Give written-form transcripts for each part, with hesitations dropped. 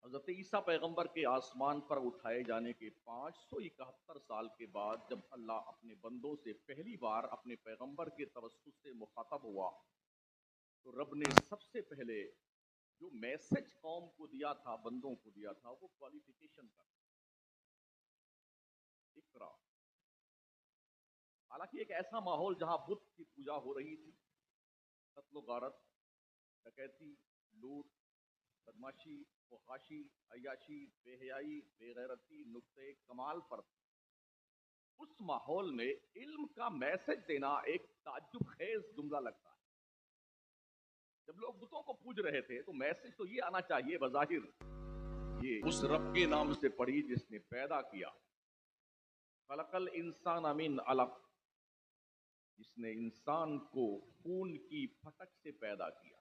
حضرت عیسیٰ پیغمبر کے آسمان پر اٹھائے جانے کے 571 سال کے بعد جب اللہ اپنے بندوں سے پہلی بار اپنے پیغمبر کے توسط سے مخاطب ہوا تو رب نے سب سے پہلے جو میسج قوم کو دیا تھا، بندوں کو دیا تھا، وہ کوالیفیکیشن کا اقرا۔ حالانکہ ایک ایسا ماحول جہاں بت کی پوجا ہو رہی تھی، قتل و غارت، ڈکیتی، لوٹ، بدماشی، فحاشی، عیاشی، بے حیائی، بے غیرتی نقطۂ کمال پر تھی۔ اس ماحول میں علم کا میسج دینا ایک تعجب خیز جملہ لگتا ہے۔ جب لوگ بتوں کو پوج رہے تھے تو میسج تو یہ آنا چاہیے بظاہر، یہ اس رب کے نام سے پڑھی جس نے پیدا کیا، خلق الانسان من علق، جس نے انسان کو خون کی پھٹک سے پیدا کیا۔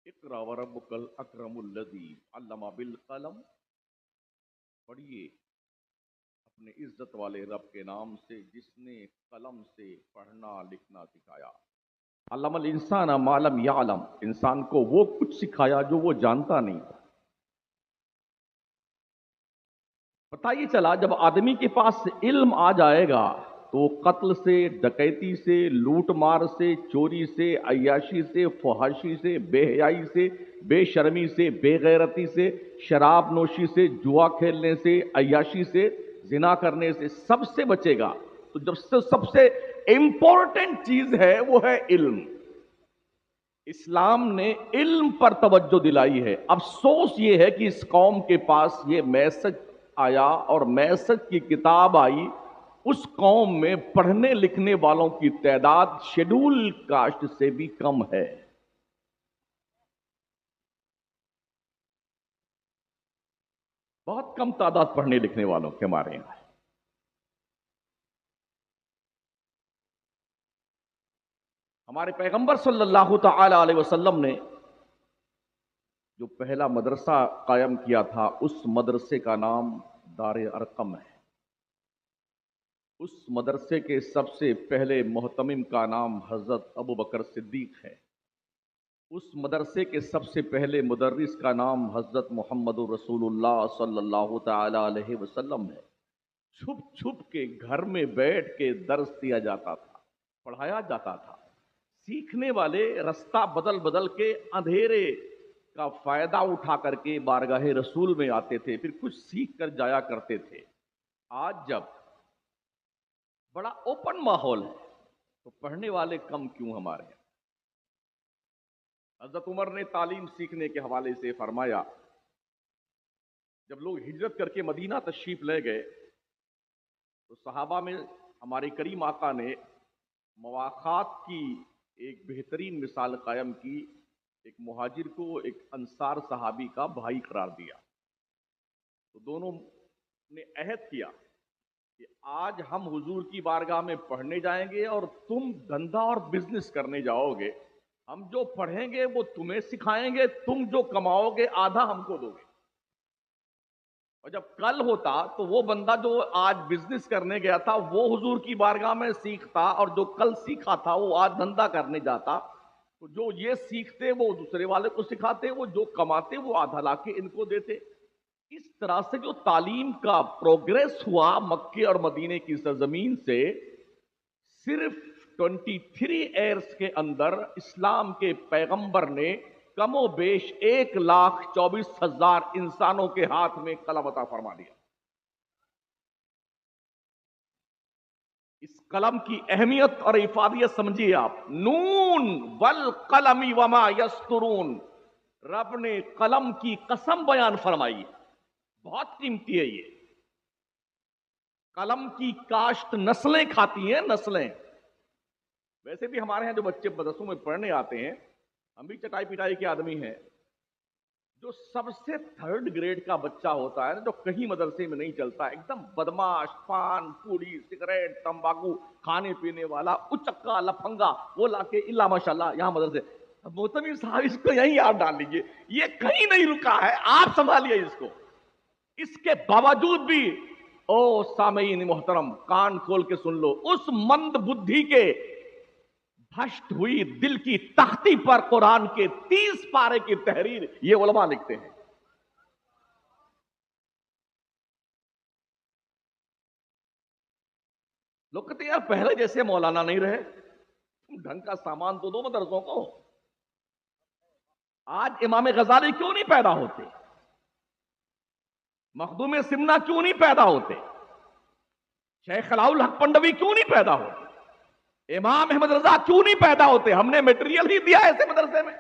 اقرا وربک الاکرم الذی علم بالقلم، پڑھیے اپنے عزت والے رب کے نام سے جس نے قلم سے پڑھنا لکھنا سکھایا۔ علم الانسان ما لم یعلم، انسان کو وہ کچھ سکھایا جو وہ جانتا نہیں تھا۔ پتہ یہ چلا جب آدمی کے پاس علم آ جائے گا تو وہ قتل سے، ڈکیتی سے، لوٹ مار سے، چوری سے، عیاشی سے، فحاشی سے، بے حیائی سے، بے شرمی سے، بے غیرتی سے، شراب نوشی سے، جوا کھیلنے سے، عیاشی سے، زنا کرنے سے، سب سے بچے گا۔ تو جب سے سب سے امپورٹنٹ چیز ہے وہ ہے علم۔ اسلام نے علم پر توجہ دلائی ہے۔ افسوس یہ ہے کہ اس قوم کے پاس یہ میسج آیا اور میسج کی کتاب آئی، اس قوم میں پڑھنے لکھنے والوں کی تعداد شیڈول کاسٹ سے بھی کم ہے۔ بہت کم تعداد پڑھنے لکھنے والوں کے ہمارے یہاں۔ ہمارے پیغمبر صلی اللہ تعالی علیہ وسلم نے جو پہلا مدرسہ قائم کیا تھا اس مدرسے کا نام دار ارقم ہے۔ اس مدرسے کے سب سے پہلے محتمم کا نام حضرت ابوبکر صدیق ہے۔ اس مدرسے کے سب سے پہلے مدرس کا نام حضرت محمد رسول اللہ صلی اللہ تعالی علیہ وسلم ہے۔ چھپ چھپ کے گھر میں بیٹھ کے درس دیا جاتا تھا، پڑھایا جاتا تھا۔ سیکھنے والے رستہ بدل بدل کے اندھیرے کا فائدہ اٹھا کر کے بارگاہ رسول میں آتے تھے، پھر کچھ سیکھ کر جایا کرتے تھے۔ آج جب بڑا اوپن ماحول ہے تو پڑھنے والے کم کیوں ہمارے ہیں؟ حضرت عمر نے تعلیم سیکھنے کے حوالے سے فرمایا، جب لوگ ہجرت کر کے مدینہ تشریف لے گئے تو صحابہ میں ہمارے کریم آقا نے مواخات کی ایک بہترین مثال قائم کی۔ ایک مہاجر کو ایک انصار صحابی کا بھائی قرار دیا، تو دونوں نے عہد کیا کہ آج ہم حضور کی بارگاہ میں پڑھنے جائیں گے اور تم دھندا اور بزنس کرنے جاؤ گے۔ ہم جو پڑھیں گے وہ تمہیں سکھائیں گے، تم جو کماؤ گے آدھا ہم کو دو گے۔ اور جب کل ہوتا تو وہ بندہ جو آج بزنس کرنے گیا تھا وہ حضور کی بارگاہ میں سیکھتا، اور جو کل سیکھا تھا وہ آج دھندا کرنے جاتا، تو جو یہ سیکھتے وہ دوسرے والے کو سکھاتے، وہ جو کماتے وہ آدھا لا کے ان کو دیتے۔ اس طرح سے جو تعلیم کا پروگریس ہوا مکے اور مدینے کی سرزمین سے، صرف 23 ایئرز کے اندر اسلام کے پیغمبر نے کم و بیش 1,24,000 انسانوں کے ہاتھ میں قلم عطا فرما دیا۔ اس قلم کی اہمیت اور افادیت سمجھیے آپ۔ نون والقلم وما یسطرون، رب نے قلم کی قسم بیان فرمائی، بہت قیمتی ہے یہ۔ قلم کی کاشت نسلیں کھاتی ہیں، نسلیں۔ ویسے بھی ہمارے ہاں جو بچے مدرسوں میں پڑھنے آتے ہیں، ہم بھی چٹائی پٹائی کے آدمی ہیں، جو سب سے 3rd گریڈ کا بچہ ہوتا ہے جو کہیں مدرسے میں نہیں چلتا، ایک دم بدماش، پان، پوڑی، سگریٹ، تمباکو کھانے پینے والا، اچکا لفنگا، وہ لا کے اللہ ماشاءاللہ یہاں مدرسے۔ محتمم صاحب اس کو یہیں آپ ڈال لیجئے، یہ کہیں نہیں رکا ہے، آپ سنبھالیے اس کو۔ اس کے باوجود بھی او سامعین محترم کان کھول کے سن لو، اس مند بدھی کے ہشت ہوئی دل کی تختی پر قرآن کے 30 پارے کی تحریر، یہ علماء لکھتے ہیں۔ لوگ کہتے ہیں یار پہلے جیسے مولانا نہیں رہے، ڈھنگ کا سامان تو دو مدرسوں کو۔ آج امام غزالی کیوں نہیں پیدا ہوتے؟ مخدوم سمنہ کیوں نہیں پیدا ہوتے؟ شیخ علاء الحق پنڈوی کیوں نہیں پیدا ہوتے؟ امام احمد رضا کیوں نہیں پیدا ہوتے؟ ہم نے میٹیریل ہی دیا ایسے مدرسے میں۔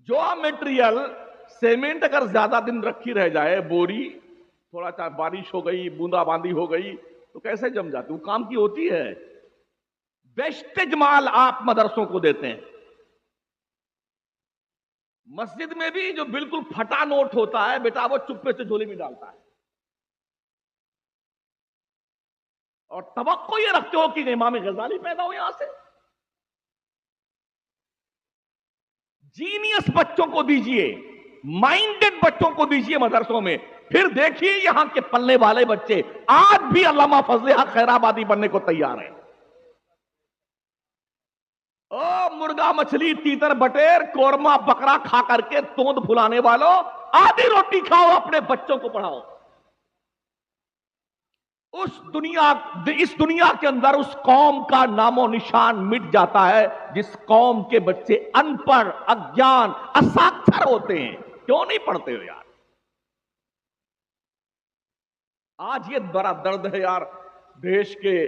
جو میٹیریل سیمنٹ اگر زیادہ دن رکھی رہ جائے، بوری تھوڑا سا بارش ہو گئی، بوندا باندی ہو گئی تو کیسے جم جاتی؟ وہ کام کی ہوتی ہے۔ ویسٹیج مال آپ مدرسوں کو دیتے ہیں۔ مسجد میں بھی جو بالکل پھٹا نوٹ ہوتا ہے بیٹا، وہ چپے سے جھولی میں ڈالتا ہے، اور توقع یہ رکھتے ہو کہ امام غزالی پیدا ہو یہاں سے۔ جینیس بچوں کو دیجئے، مائنڈڈ بچوں کو دیجئے مدرسوں میں، پھر دیکھیے یہاں کے پلنے والے بچے آج بھی علامہ فضل حق خیرآبادی بننے کو تیار ہیں۔ او مرغا مچھلی تیتر بٹیر قورمہ بکرا کھا کر کے توند پھلانے والوں، آدھی روٹی کھاؤ، اپنے بچوں کو پڑھاؤ۔ اس دنیا کے اندر اس قوم کا نام و نشان مٹ جاتا ہے جس قوم کے بچے ان پڑھ، اگیان، اساکثر ہوتے ہیں۔ کیوں نہیں پڑھتے ہو یار؟ آج یہ بڑا درد ہے یار، دیش کے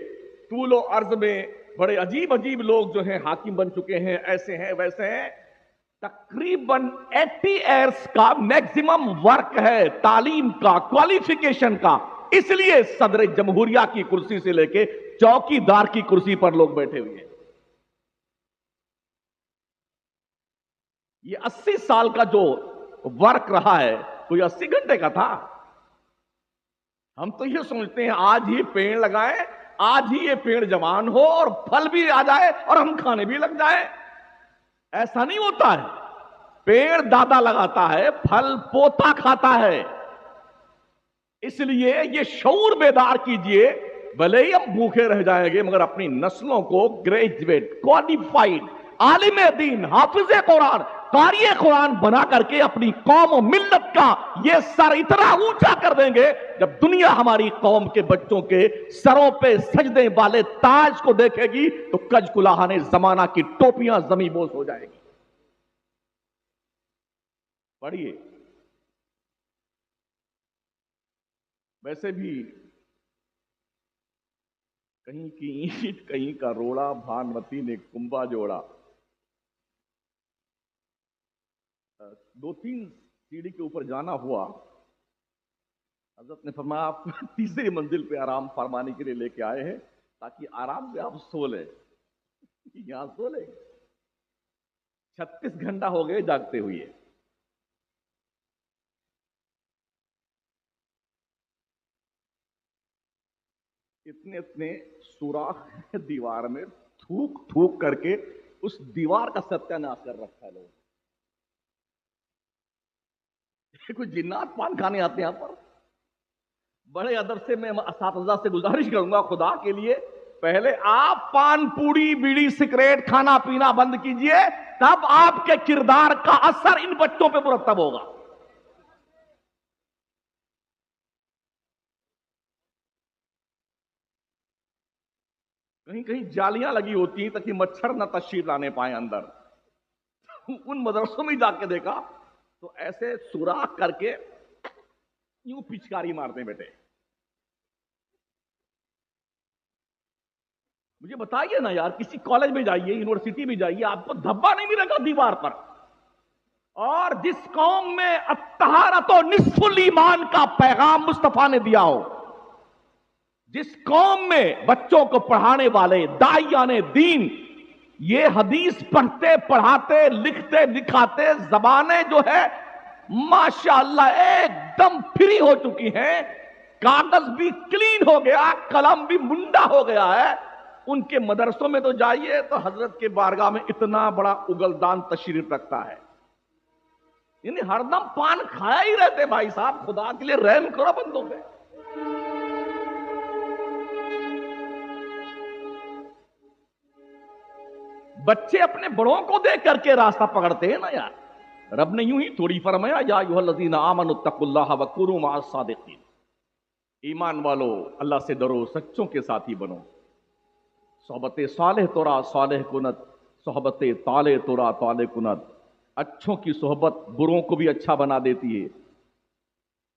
طول و عرض میں بڑے عجیب عجیب لوگ جو ہیں حاکم بن چکے ہیں، ایسے ہیں ویسے ہیں۔ تقریباً 80 ایئرس کا میکسیمم ورک ہے تعلیم کا، کوالیفیکیشن کا، اس لیے صدر جمہوریہ کی کرسی سے لے کے چوکی دار کی کرسی پر لوگ بیٹھے ہوئے ہیں۔ یہ 80 سال کا جو ورک رہا ہے کوئی 80 گھنٹے کا تھا؟ ہم تو یہ سوچتے ہیں آج ہی پیڑ لگائیں، آج ہی یہ پیڑ جوان ہو اور پھل بھی آ جائے اور ہم کھانے بھی لگ جائیں۔ ایسا نہیں ہوتا ہے۔ پیڑ دادا لگاتا ہے، پھل پوتا کھاتا ہے۔ اس لیے یہ شعور بیدار کیجئے، بھلے ہی ہم بھوکے رہ جائیں گے مگر اپنی نسلوں کو گریجویٹ، کوالیفائڈ، عالم دین، حافظ قرآن، قاری قرآن بنا کر کے اپنی قوم و ملت کا یہ سر اتنا اونچا کر دیں گے، جب دنیا ہماری قوم کے بچوں کے سروں پہ سجدے والے تاج کو دیکھے گی تو کج کلاہانِ زمانہ کی ٹوپیاں زمیں بوس ہو جائے گی۔ پڑھیے۔ ویسے بھی کہیں کی اینٹ کہیں کا روڑا، بھانوتی نے کنبا جوڑا۔ 2-3 سیڑھی کے اوپر جانا ہوا، حضرت نے فرمایا آپ تیسری منزل پہ آرام فرمانے کے لیے لے کے آئے ہیں تاکہ آرام سے آپ سو لیں۔ یہاں سو لیں۔ 36 گھنٹہ ہو گئے جاگتے ہوئے۔ اتنے سوراخ دیوار میں تھوک تھوک کر کے اس دیوار کا ستیہ ناش کر رکھا ہے لوگ۔ کوئی جنات پان کھانے آتے ہیں یہاں پر۔ بڑے ادب سے میں اساتذہ سے گزارش کروں گا، خدا کے لیے پہلے آپ پان پوڑی بیڑی سگریٹ کھانا پینا بند کیجئے، تب آپ کے کردار کا اثر ان بچوں پہ مرتب ہوگا۔ کہیں کہیں جالیاں لگی ہوتی ہیں تاکہ مچھر نہ تشریف لانے پائیں اندر۔ ان مدرسوں میں جا کے دیکھا تو ایسے سوراخ کر کے یوں پچکاری مارتے ہیں بیٹے۔ مجھے بتائیے نا یار، کسی کالج میں جائیے، یونیورسٹی میں جائیے، آپ کو دھبا نہیں ملے گا دیوار پر۔ اور جس قوم میں الطہارۃ نصف الایمان کا پیغام مصطفیٰ نے دیا ہو، جس قوم میں بچوں کو پڑھانے والے داعیان دین یہ حدیث پڑھتے پڑھاتے لکھتے دکھاتے زبانیں جو ہے ماشاءاللہ ایک دم فری ہو چکی ہیں، کاغذ بھی کلین ہو گیا، قلم بھی منڈا ہو گیا ہے، ان کے مدرسوں میں تو جائیے تو حضرت کے بارگاہ میں اتنا بڑا اگلدان تشریف رکھتا ہے، یعنی ہر دم پان کھایا ہی رہتے۔ بھائی صاحب خدا کے لیے رحم کرو بندوں پہ۔ بچے اپنے بڑوں کو دیکھ کر کے راستہ پکڑتے ہیں نا یار. رب نے یوں ہی تھوڑی فرمایا یا ایھا الذین آمنوا اتقوا اللہ وکونوا مع الصادقین. ایمان والو اللہ سے ڈرو، سچوں کے ساتھی بنو. صحبت صالح تورا صالح کنت، صحبت طالح تورا طالح کنت. اچھوں کی صحبت بروں کو بھی اچھا بنا دیتی ہے،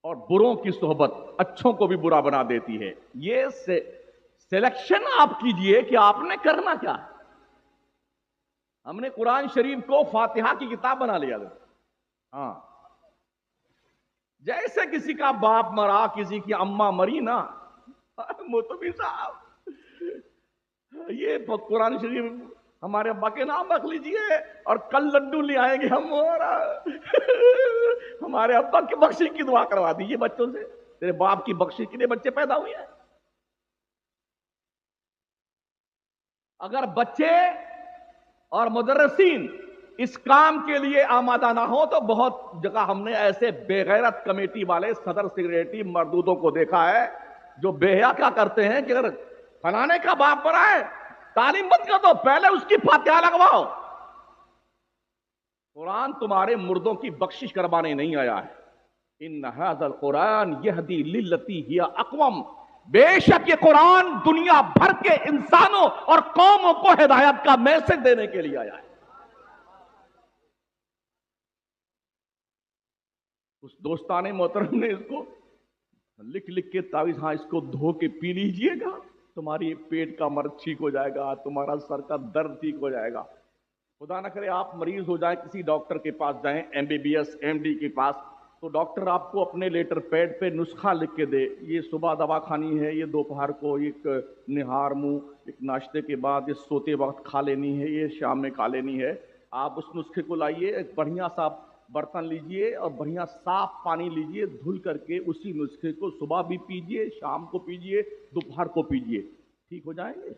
اور بروں کی صحبت اچھوں کو بھی برا بنا دیتی ہے. یہ سلیکشن آپ کیجئے کہ آپ نے کرنا کیا ہے. ہم نے قرآن شریف کو فاتحہ کی کتاب بنا لیا تھا. ہاں، جیسے کسی کا باپ مرا، کسی کی اماں مری نا، موتبی صاحب یہ قرآن شریف ہمارے ابا کے نام رکھ لیجئے اور کل لڈو لے آئیں گے ہم، اور ہمارے ابا کی بخشش کی دعا کروا دیجئے بچوں سے. تیرے باپ کی بخشش کے لیے بچے پیدا ہوئے ہیں. اگر بچے اور مدرسین اس کام کے لیے آمادہ نہ ہو تو بہت جگہ ہم نے ایسے بے غیرت کمیٹی والے صدر سیکریٹری مردودوں کو دیکھا ہے جو بے حیا کیا کرتے ہیں کہ اگر فلانے کا باپ مرا ہے تعلیم مت کر دو، پہلے اس کی فاتحہ لگواؤ. قرآن تمہارے مردوں کی بخشش کروانے نہیں آیا ہے. ان ھذا القرآن یہدی للتی ہی اقوم. بے شک یہ قرآن دنیا بھر کے انسانوں اور قوموں کو ہدایت کا میسج دینے کے لیے آیا ہے. اس دوستان محترم نے اس کو لکھ کے تعویذ، ہاں اس کو دھو کے پی لیجئے گا، تمہاری پیٹ کا مرض ٹھیک ہو جائے گا، تمہارا سر کا درد ٹھیک ہو جائے گا. خدا نہ کرے آپ مریض ہو جائیں، کسی ڈاکٹر کے پاس جائیں، MBBS MD کے پاس، تو ڈاکٹر آپ کو اپنے لیٹر پیڈ پہ نسخہ لکھ کے دے، یہ صبح دوا کھانی ہے، یہ دوپہر کو ایک نہار منہ ایک ناشتے کے بعد، یہ سوتے وقت کھا لینی ہے، یہ شام میں کھا لینی ہے. آپ اس نسخے کو لائیے، ایک بڑھیا سا برتن لیجئے اور بڑھیا صاف پانی لیجئے، دھل کر کے اسی نسخے کو صبح بھی پیجئے، شام کو پیجئے، دوپہر کو پیجئے، ٹھیک ہو جائیں گے.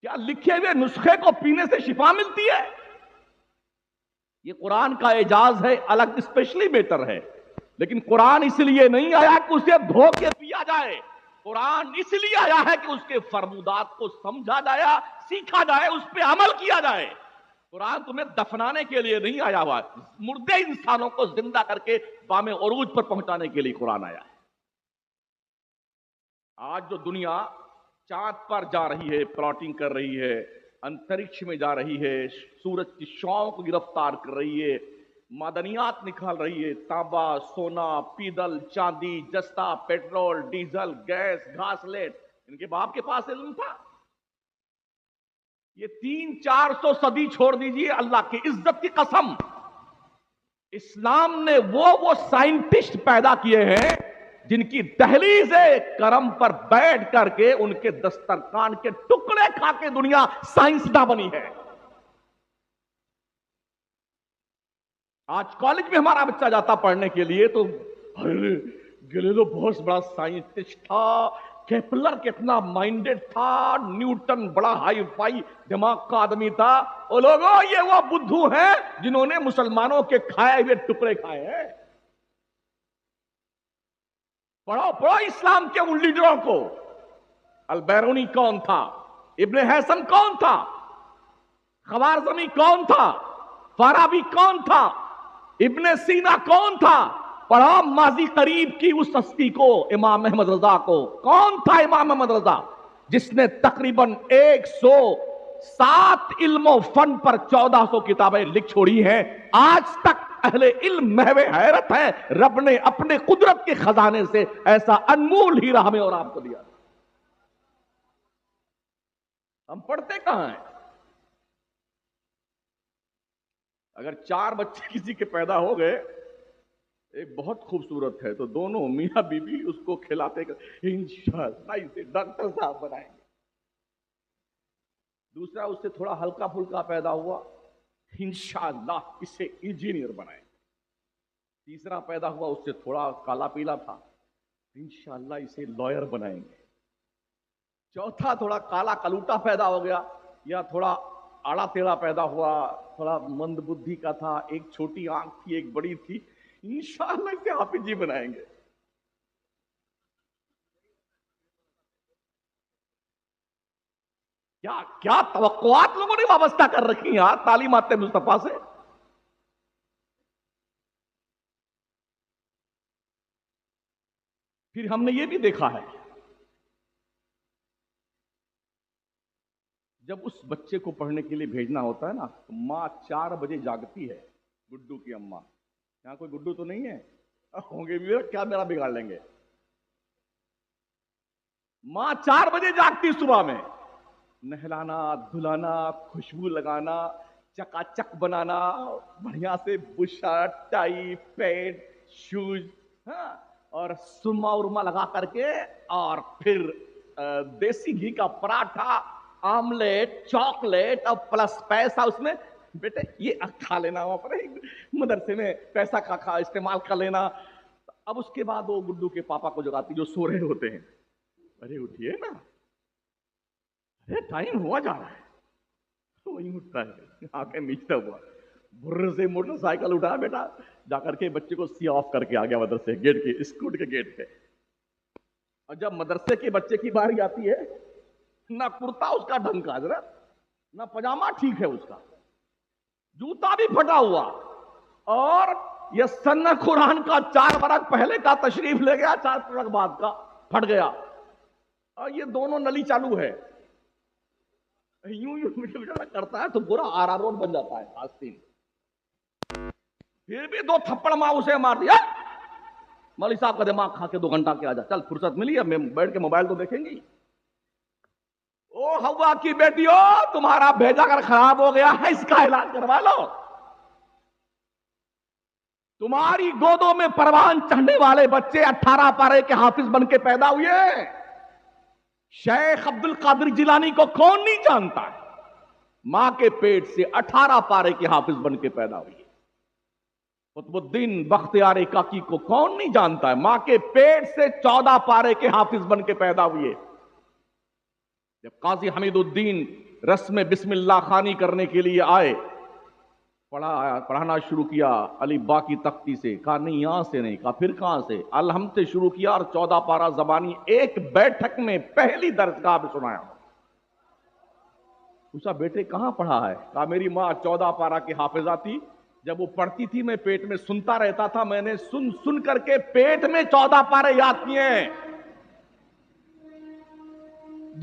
کیا لکھے ہوئے نسخے کو پینے سے شفا ملتی ہے؟ یہ قرآن کا اعجاز ہے، الگ اسپیشلی بیٹر ہے. لیکن قرآن اس لیے نہیں آیا کہ اسے دھو کے پیا جائے. قرآن اس لیے آیا ہے کہ اس کے فرمودات کو سمجھا جائے، سیکھا جائے، اس پہ عمل کیا جائے. قرآن تمہیں دفنانے کے لیے نہیں آیا ہوا، مردے انسانوں کو زندہ کر کے بام عروج پر پہنچانے کے لیے قرآن آیا ہے. آج جو دنیا چاند پر جا رہی ہے، پلاٹنگ کر رہی ہے، انترکش میں جا رہی ہے، سورج کی شعاؤں کو گرفتار کر رہی ہے، معدنیات نکال رہی ہے، تانبا، سونا، پیدل، چاندی، جستا، پیٹرول، ڈیزل، گیس، گھاس لیٹ، ان کے باپ کے پاس علم تھا. یہ 300-400 صدی چھوڑ دیجئے، اللہ کی عزت کی قسم اسلام نے وہ سائنٹسٹ پیدا کیے ہیں جن کی دہلیز کرم پر بیٹھ کر کے ان کے دسترخوان کے ٹکڑے کھا کے دنیا سائنسداں بنی ہے. آج کالج میں ہمارا بچہ جاتا پڑھنے کے لیے تو گلیلو بہت بڑا سائنٹسٹ تھا، کیپلر کتنا مائنڈڈ تھا، نیوٹن بڑا ہائی فائی دماغ کا آدمی تھا. او لوگوں، یہ وہ بدھو ہیں جنہوں نے مسلمانوں کے کھائے ہوئے ٹکڑے کھائے ہیں. پڑھو اسلام کے ان لیڈروں کو. البیرونی کون تھا؟ ابن حیثم کون تھا؟ خوارزمی کون تھا؟ فارابی کون تھا؟ ابن سینا کون تھا؟ پڑھو ماضی قریب کی اس ہستی کو، امام احمد رضا کو. کون تھا امام احمد رضا؟ جس نے تقریباً 107 علم و فن پر 1400 کتابیں لکھ چھوڑی ہیں. آج تک اہل علم محو حیرت ہے، رب نے اپنے قدرت کے خزانے سے ایسا انمول ہیرا ہمیں اور آپ کو دیا. ہم پڑھتے کہاں ہیں؟ اگر 4 بچے کسی کے پیدا ہو گئے، ایک بہت خوبصورت ہے تو دونوں میاں بیوی اس کو کھلاتے انشاءاللہ اسے ڈاکٹر صاحب بنائیں گے. دوسرا اس سے تھوڑا ہلکا پھلکا پیدا ہوا، انشاءاللہ اسے انجینئر بنائیں گے. تیسرا پیدا ہوا اس سے تھوڑا کالا پیلا تھا، انشاءاللہ اسے لائر بنائیں گے. چوتھا تھوڑا کالا کلوٹا پیدا ہو گیا، یا تھوڑا آڑا تیڑا پیدا ہوا، تھوڑا مند بدھی کا تھا، ایک چھوٹی آنکھ تھی ایک بڑی تھی، انشاءاللہ اسے حافظ جی بنائیں گے. کیا کیا توقعات لوگوں نے وابستہ کر رکھی ہیں یار تعلیمات مصطفیٰ سے. پھر ہم نے یہ بھی دیکھا ہے جب اس بچے کو پڑھنے کے لیے بھیجنا ہوتا ہے نا تو ماں 4 بجے جاگتی ہے. گڈو کی اماں, یہاں کوئی گڈو تو نہیں ہے, ہوں گے بھی کیا میرا بگاڑ لیں گے. ماں 4 بجے جاگتی صبح میں, نہلانا دھلانا خوشبو لگانا چکا چک بنانا بڑھیا سے بشرٹ ٹائی پینٹ شوز, ہاں, اور سرما ارما لگا کر کے, اور پھر دیسی گھی کا پراٹھا آملیٹ چاکلیٹ اور پلس پیسہ اس میں, بیٹے یہ کھا لینا, وہاں پر مدرسے میں پیسہ کا استعمال کر لینا. اب اس کے بعد وہ گڈو کے پاپا کو جگاتی جو سو رہے ہوتے ہیں, ارے اٹھیے نا, ارے ٹائم ہوا جا رہا ہے. وہیں اٹھتا ہے آنکھیں میچتا ہوا, بھر سے موٹر سائیکل اٹھا بیٹا, جا کر کے بچے کو سی آف کر کے آ گیا مدرسے گیٹ کے, اسکول کے گیٹ پہ. اور جب مدرسے کے بچے کی باری آتی ہے, نہ کرتا اس کا ڈھنگ کا حضرت, نہ پجامہ ٹھیک ہے اس کا, جوتا بھی پھٹا ہوا, اور یہ سن قرآن کا 4 برس پہلے کا تشریف لے گیا, 4 برس بعد کا پھٹ گیا, اور یہ دونوں نلی چالو ہے, یوں کرتا ہے تو پورا آر روڈ بن جاتا ہے آستین. پھر بھی 2 تھپڑ ماں اسے مار دیا, مولوی صاحب کا دماغ کھا کے 2 گھنٹہ کے آ جا, چل فرصت ملی ہے بیٹھ کے موبائل تو دیکھیں گی. او ہوا کی بیٹیوں, تمہارا بھیجا کر خراب ہو گیا ہے, اس کا علاج کروا لو. تمہاری گودوں میں پروان چڑھنے والے بچے 18 پارے کے حافظ بن کے پیدا ہوئے. شیخ عبد القادر جیلانی کو کون نہیں جانتا ہے, ماں کے پیٹ سے 18 پارے کے حافظ بن کے پیدا ہوئی. قطب الدین بختیار کاکی کو کون نہیں جانتا ہے, ماں کے پیٹ سے 14 پارے کے حافظ بن کے پیدا ہوئے. جب قاضی حمید الدین رسم بسم اللہ خوانی کرنے کے لیے آئے, پڑھانا شروع کیا علی با کی تختی سے, کہا نہیں یہاں سے نہیں, کہا پھر کہاں سے, الحمد سے شروع کیا, اور 14 پارہ زبانی ایک بیٹھک میں پہلی درسگاہ میں سنایا. پوچھا بیٹے کہاں پڑھا ہے, کہا میری ماں 14 پارہ کی حافظہ تھی, جب وہ پڑھتی تھی میں پیٹ میں سنتا رہتا تھا, میں نے سن کر کے پیٹ میں 14 پارے یاد کیے ہیں.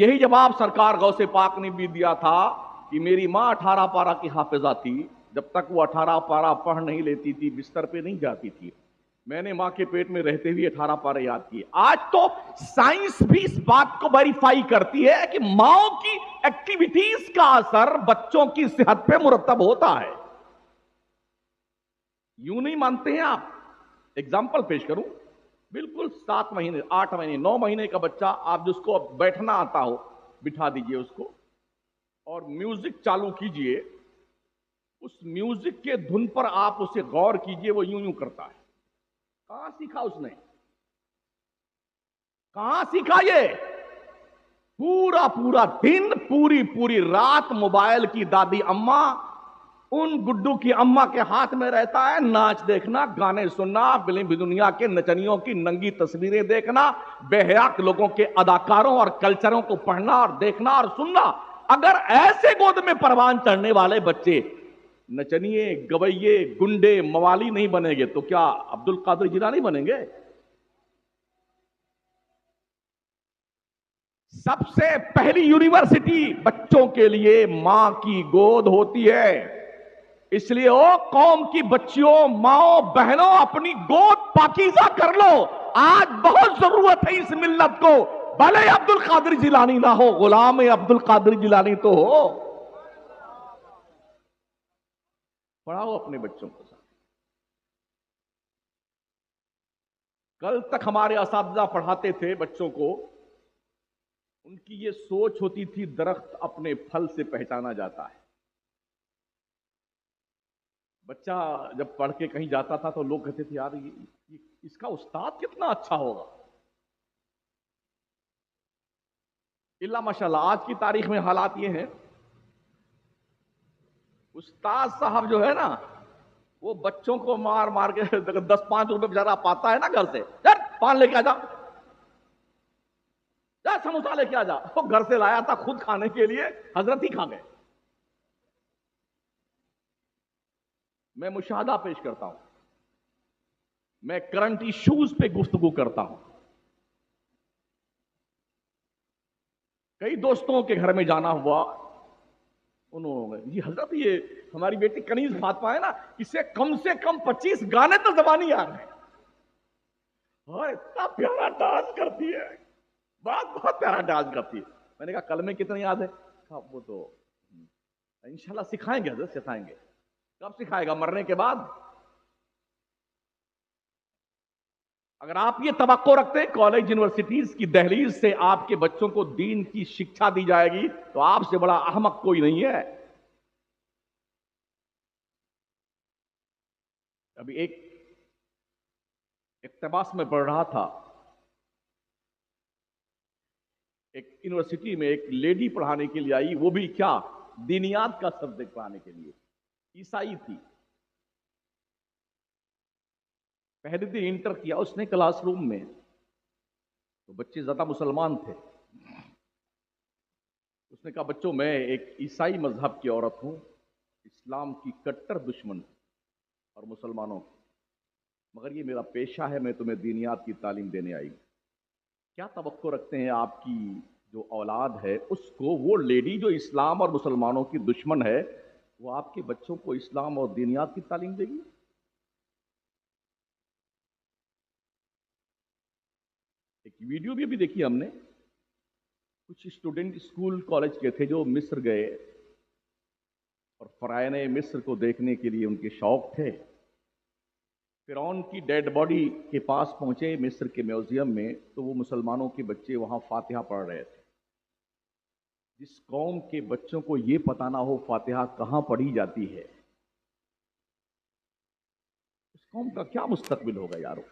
یہی جواب سرکار غوث پاک نے بھی دیا تھا کہ میری ماں 18 پارہ کی حافظہ تھی, جب تک وہ 18 پارہ پڑھ نہیں لیتی تھی بستر پہ نہیں جاتی تھی, میں نے ماں کے پیٹ میں رہتے ہوئے 18 پارے یاد کیے. آج تو سائنس بھی اس بات کو ویریفائی کرتی ہے کہ ماؤں کی ایکٹیویٹیز کا اثر بچوں کی صحت پہ مرتب ہوتا ہے. یوں نہیں مانتے ہیں آپ؟ ایگزامپل پیش کروں, بالکل 7 مہینے 8 مہینے 9 مہینے کا بچہ, آپ جس کو بیٹھنا آتا ہو بٹھا دیجئے اس کو, اور میوزک چالو کیجئے, اس میوزک کے دھن پر آپ اسے غور کیجئے, وہ یوں یوں کرتا ہے. کہاں سیکھا اس نے, کہاں سیکھا یہ؟ پورا دن پوری رات موبائل کی دادی اماں ان گڈو کی اماں کے ہاتھ میں رہتا ہے, ناچ دیکھنا, گانے سننا, فلم دنیا کے نچنیوں کی ننگی تصویریں دیکھنا, بے حیاء لوگوں کے اداکاروں اور کلچروں کو پڑھنا اور دیکھنا اور سننا. اگر ایسے گود میں پروان چڑھنے والے بچے نچنیے گویے گنڈے موالی نہیں بنیں گے تو کیا عبد القادر جیلانی بنیں گے؟ سب سے پہلی یونیورسٹی بچوں کے لیے ماں کی گود ہوتی ہے. اس لیے او قوم کی بچیوں, ماؤں, بہنوں, اپنی گود پاکیزہ کر لو. آج بہت ضرورت ہے اس ملت کو, بھلے عبد القادر جیلانی نہ ہو, غلام عبد القادر جیلانی تو ہو. پڑھاؤ اپنے بچوں کو. کل تک ہمارے اساتذہ پڑھاتے تھے بچوں کو, ان کی یہ سوچ ہوتی تھی درخت اپنے پھل سے پہچانا جاتا ہے. بچہ جب پڑھ کے کہیں جاتا تھا تو لوگ کہتے تھے یار اس کا استاد کتنا اچھا ہوگا. اللہ ماشاءاللہ آج کی تاریخ میں حالات یہ ہیں, استاد صاحب جو ہے نا وہ بچوں کو مار کے 10-5 روپے بیچارہ پاتا ہے نا گھر سے, پان لے کے آ جا, سموسا لے کے آ جا، وہ گھر سے لایا تھا خود کھانے کے لیے، حضرت ہی کھا گئے۔ میں مشاہدہ پیش کرتا ہوں، میں کرنٹ ایشوز پہ گفتگو کرتا ہوں۔ کئی دوستوں کے گھر میں جانا ہوا، انہوں نے جی حضرت یہ ہماری بیٹی کنیز فاطمہ ہے نا، اسے کم سے کم 25 گانے تو زبانی آ رہے ہیں، اور اتنا پیارا ڈانس کرتی ہے، بہت پیارا ڈانس کرتی ہے۔ میں نے کہا کلمے کتنے یاد ہے؟ کہا وہ تو انشاءاللہ سکھائیں گے حضرت، سکھائیں گے۔ کب سکھائے گا؟ مرنے کے بعد؟ اگر آپ یہ توقع رکھتے ہیں کالج یونیورسٹیز کی دہلیز سے آپ کے بچوں کو دین کی شکشا دی جائے گی تو آپ سے بڑا احمق کوئی نہیں ہے۔ ابھی ایک اقتباس میں پڑھ رہا تھا، ایک یونیورسٹی میں ایک لیڈی پڑھانے کے لیے آئی، وہ بھی کیا دینیات کا سبجیکٹ پڑھانے کے لیے، عیسائی تھی۔ پہلے دن انٹر کیا اس نے کلاس روم میں، تو بچے زیادہ مسلمان تھے۔ اس نے کہا بچوں میں ایک عیسائی مذہب کی عورت ہوں، اسلام کی کٹر دشمن ہوں اور مسلمانوں کی، مگر یہ میرا پیشہ ہے، میں تمہیں دینیات کی تعلیم دینے آئی ہوں۔ کیا توقع رکھتے ہیں آپ کی جو اولاد ہے اس کو وہ لیڈی جو اسلام اور مسلمانوں کی دشمن ہے وہ آپ کے بچوں کو اسلام اور دینیات کی تعلیم دے گی؟ ایک ویڈیو بھی دیکھی ہم نے، کچھ اسٹوڈنٹ اسکول کالج کے تھے جو مصر گئے اور فرعون مصر کو دیکھنے کے لیے ان کے شوق تھے۔ فرعون کی ڈیڈ باڈی کے پاس پہنچے مصر کے میوزیم میں، تو وہ مسلمانوں کے بچے وہاں فاتحہ پڑھ رہے تھے۔ جس قوم کے بچوں کو یہ پتہ نہ ہو فاتحہ کہاں پڑھی جاتی ہے، اس قوم کا کیا مستقبل ہوگا یارو؟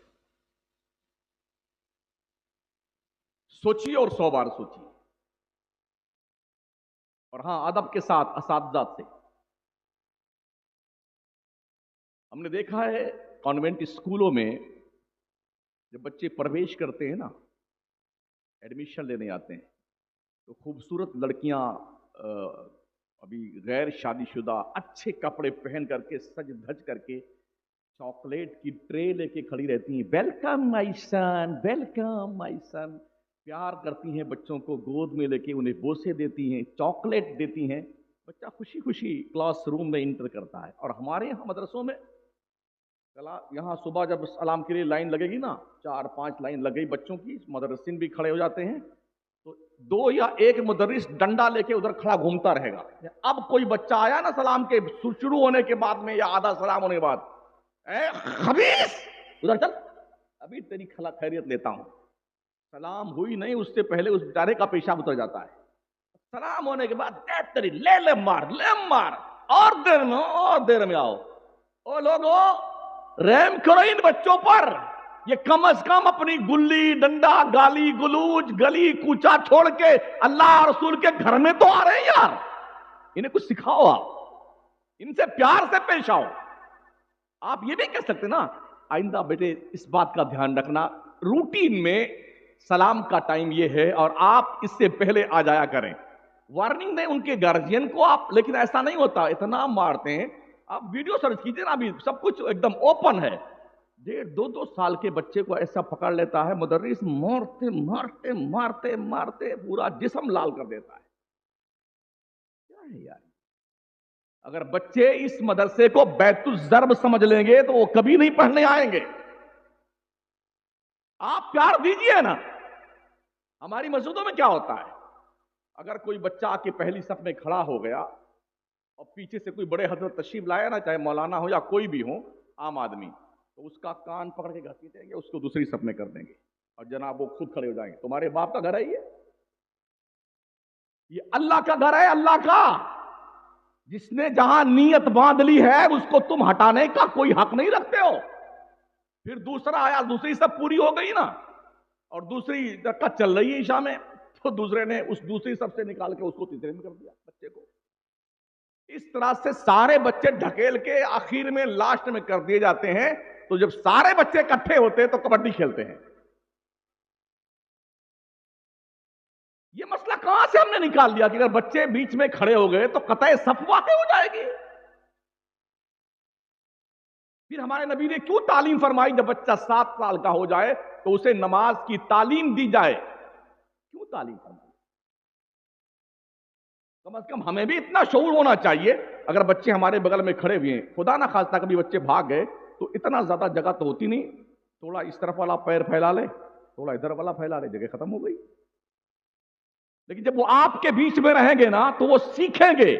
سوچیے اور 100 بار سوچیے۔ اور ہاں، ادب کے ساتھ اساتذہ سے ہم نے دیکھا ہے کانوینٹ اسکولوں میں جب بچے پرویش کرتے ہیں نا، ایڈمیشن لینے آتے ہیں، تو خوبصورت لڑکیاں ابھی غیر شادی شدہ اچھے کپڑے پہن کر کے سج دھج کر کے چاکلیٹ کی ٹرے لے کے کھڑی رہتی ہیں، ویلکم مائی سن، ویلکم مائی سن، پیار کرتی ہیں بچوں کو گود میں لے کے، انہیں بوسے دیتی ہیں، چاکلیٹ دیتی ہیں، بچہ خوشی خوشی کلاس روم میں انٹر کرتا ہے۔ اور ہمارے یہاں مدرسوں میں یہاں صبح جب سلام کے لیے لائن لگے گی نا، 4-5 لائن لگ گئی بچوں کی، مدرسین بھی کھڑے ہو جاتے ہیں، تو 2 یا 1 مدرس ڈنڈا لے کے ادھر کھڑا گھومتا رہے گا۔ اب کوئی بچہ آیا نا سلام کے شروع ہونے کے بعد میں یا آدھا سلام ہونے کے بعد، اے خبیث ادھر چل، ابھی تیری خیریت لیتا ہوں۔ سلام ہوئی نہیں اس سے پہلے اس بیچارے کا پیشاب اتر جاتا ہے۔ سلام ہونے کے بعد تیری لے مار، اور دیر میں آؤ۔ او لوگو رحم کرو ان بچوں پر، یہ کم از کم اپنی گلی ڈنڈا گالی گلوچ گلی کوچا چھوڑ کے اللہ رسول کے گھر میں تو آ رہے ہیں یار، انہیں کچھ سکھاؤ، آپ ان سے پیار سے پیش آؤ۔ آپ یہ بھی کہہ سکتے نا آئندہ بیٹے اس بات کا دھیان رکھنا، روٹین میں سلام کا ٹائم یہ ہے اور آپ اس سے پہلے آ جایا کریں، وارننگ دیں ان کے گارجین کو آپ۔ لیکن ایسا نہیں ہوتا، اتنا مارتے ہیں۔ آپ ویڈیو سرچ کیجئے نا، ابھی سب کچھ ایک دم اوپن ہے۔ 1.5-2 سال کے بچے کو ایسا پکڑ لیتا ہے مدرس، مارتے پورا جسم لال کر دیتا ہے۔ کیا ہے یار؟ اگر بچے اس مدرسے کو بیت الضرب سمجھ لیں گے تو وہ کبھی نہیں پڑھنے آئیں گے۔ آپ پیار دیجئے نا۔ ہماری مسجدوں میں کیا ہوتا ہے، اگر کوئی بچہ آ کے پہلی صف میں کھڑا ہو گیا اور پیچھے سے کوئی بڑے حضرت تشریف لائے نا، چاہے مولانا ہو یا کوئی بھی ہو عام آدمی، تو اس کا کان پکڑ کے گھسیٹیں گے، اس کو دوسری صف میں کر دیں گے اور جناب وہ خود کھڑے ہو جائیں گے۔ تمہارے باپ کا گھر ہے یہ اللہ کا گھر ہے، اللہ کا، جس نے جہاں نیت باندھ لی ہے اس کو تم ہٹانے کا کوئی حق نہیں رکھتے ہو۔ پھر دوسرا آیا، دوسری صف پوری ہو گئی نا اور دوسری رکعت چل رہی ہے عشاء میں، تو دوسرے نے اس دوسری صف سے نکال کے اس کو تیسرے میں کر دیا بچے کو۔ اس طرح سے سارے بچے ڈھکیل کے آخر میں لاسٹ میں کر دیے جاتے ہیں، تو جب سارے بچے اکٹھے ہوتے ہیں تو کبڈی کھیلتے ہیں۔ سے ہم نے نکال دیا کہ اگر بچے بیچ میں کھڑے ہو گئے تو قطع صف واقع ہو جائے گی. پھر ہمارے نبی نے کیوں تعلیم فرمائی جب بچہ 7 سال کا ہو جائے تو اسے نماز کی تعلیم دی جائے؟ کیوں تعلیم فرمائی؟ کم از کم ہمیں بھی اتنا شعور ہونا چاہیے. اگر بچے ہمارے بغل میں کھڑے ہوئے ہیں، خدا نہ خواستہ کبھی بچے بھاگ گئے تو اتنا زیادہ جگہ تو ہوتی نہیں، تھوڑا اس طرف والا پیر پھیلا لے، تھوڑا ادھر والا پھیلا لے، جگہ ختم ہو گئی. لیکن جب وہ آپ کے بیچ میں رہیں گے نا تو وہ سیکھیں گے،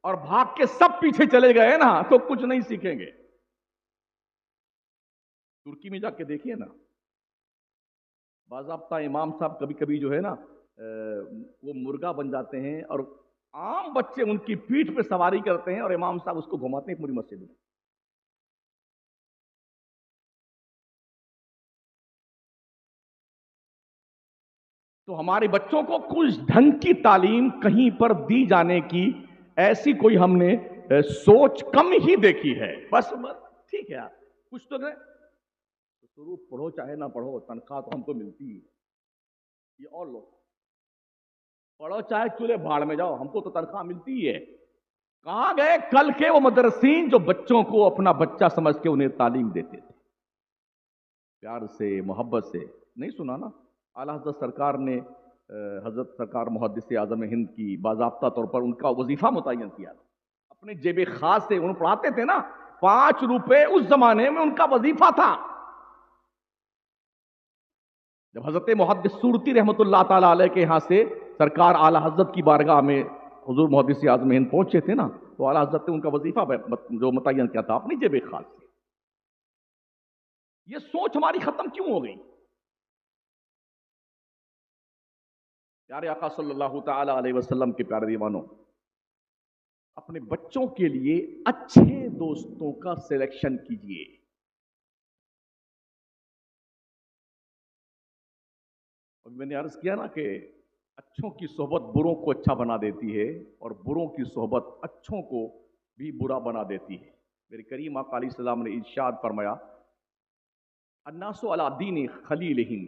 اور بھاگ کے سب پیچھے چلے گئے نا تو کچھ نہیں سیکھیں گے. ترکی میں جا کے دیکھیے نا، باضابطہ امام صاحب کبھی کبھی جو ہے نا وہ مرغا بن جاتے ہیں اور عام بچے ان کی پیٹھ پہ سواری کرتے ہیں اور امام صاحب اس کو گھماتے ہیں پوری مسجد میں. تو ہمارے بچوں کو کچھ ڈھنگ کی تعلیم کہیں پر دی جانے کی ایسی کوئی ہم نے سوچ کم ہی دیکھی ہے. بس ٹھیک ہے کچھ تو شروع پڑھو چاہے نہ پڑھو، تنخواہ تو ہم کو ملتی ہے. یہ اور لوگ پڑھو چاہے چولہے بھاڑ میں جاؤ، ہم کو تو تنخواہ ملتی ہی ہے. کہاں گئے کل کے وہ مدرسین جو بچوں کو اپنا بچہ سمجھ کے انہیں تعلیم دیتے تھے پیار سے، محبت سے؟ نہیں سنا نا اعلیٰ حضرت سرکار نے حضرت سرکار محدث اعظم ہند کی باضابطہ طور پر ان کا وظیفہ متعین کیا تھا. اپنے جیب خاص سے انہوں پڑھاتے تھے نا. 5 روپے اس زمانے میں ان کا وظیفہ تھا. جب حضرت محدث سورتی رحمۃ اللہ تعالی علیہ کے یہاں سے سرکار اعلیٰ حضرت کی بارگاہ میں حضور محدث اعظم ہند پہنچے تھے نا تو اعلیٰ حضرت نے ان کا وظیفہ جو متعین کیا تھا اپنی جیب خاص سے. یہ سوچ ہماری ختم کیوں ہو گئی؟ پیارے آقا صلی اللہ تعالی علیہ وسلم کے پیارے دیوانوں، اپنے بچوں کے لیے اچھے دوستوں کا سلیکشن کیجیے. میں نے عرض کیا نا کہ اچھوں کی صحبت بروں کو اچھا بنا دیتی ہے اور بروں کی صحبت اچھوں کو بھی برا بنا دیتی ہے. میرے کریم آقا علیہ السلام نے ارشاد فرمایا الناس علی دین خلیلہم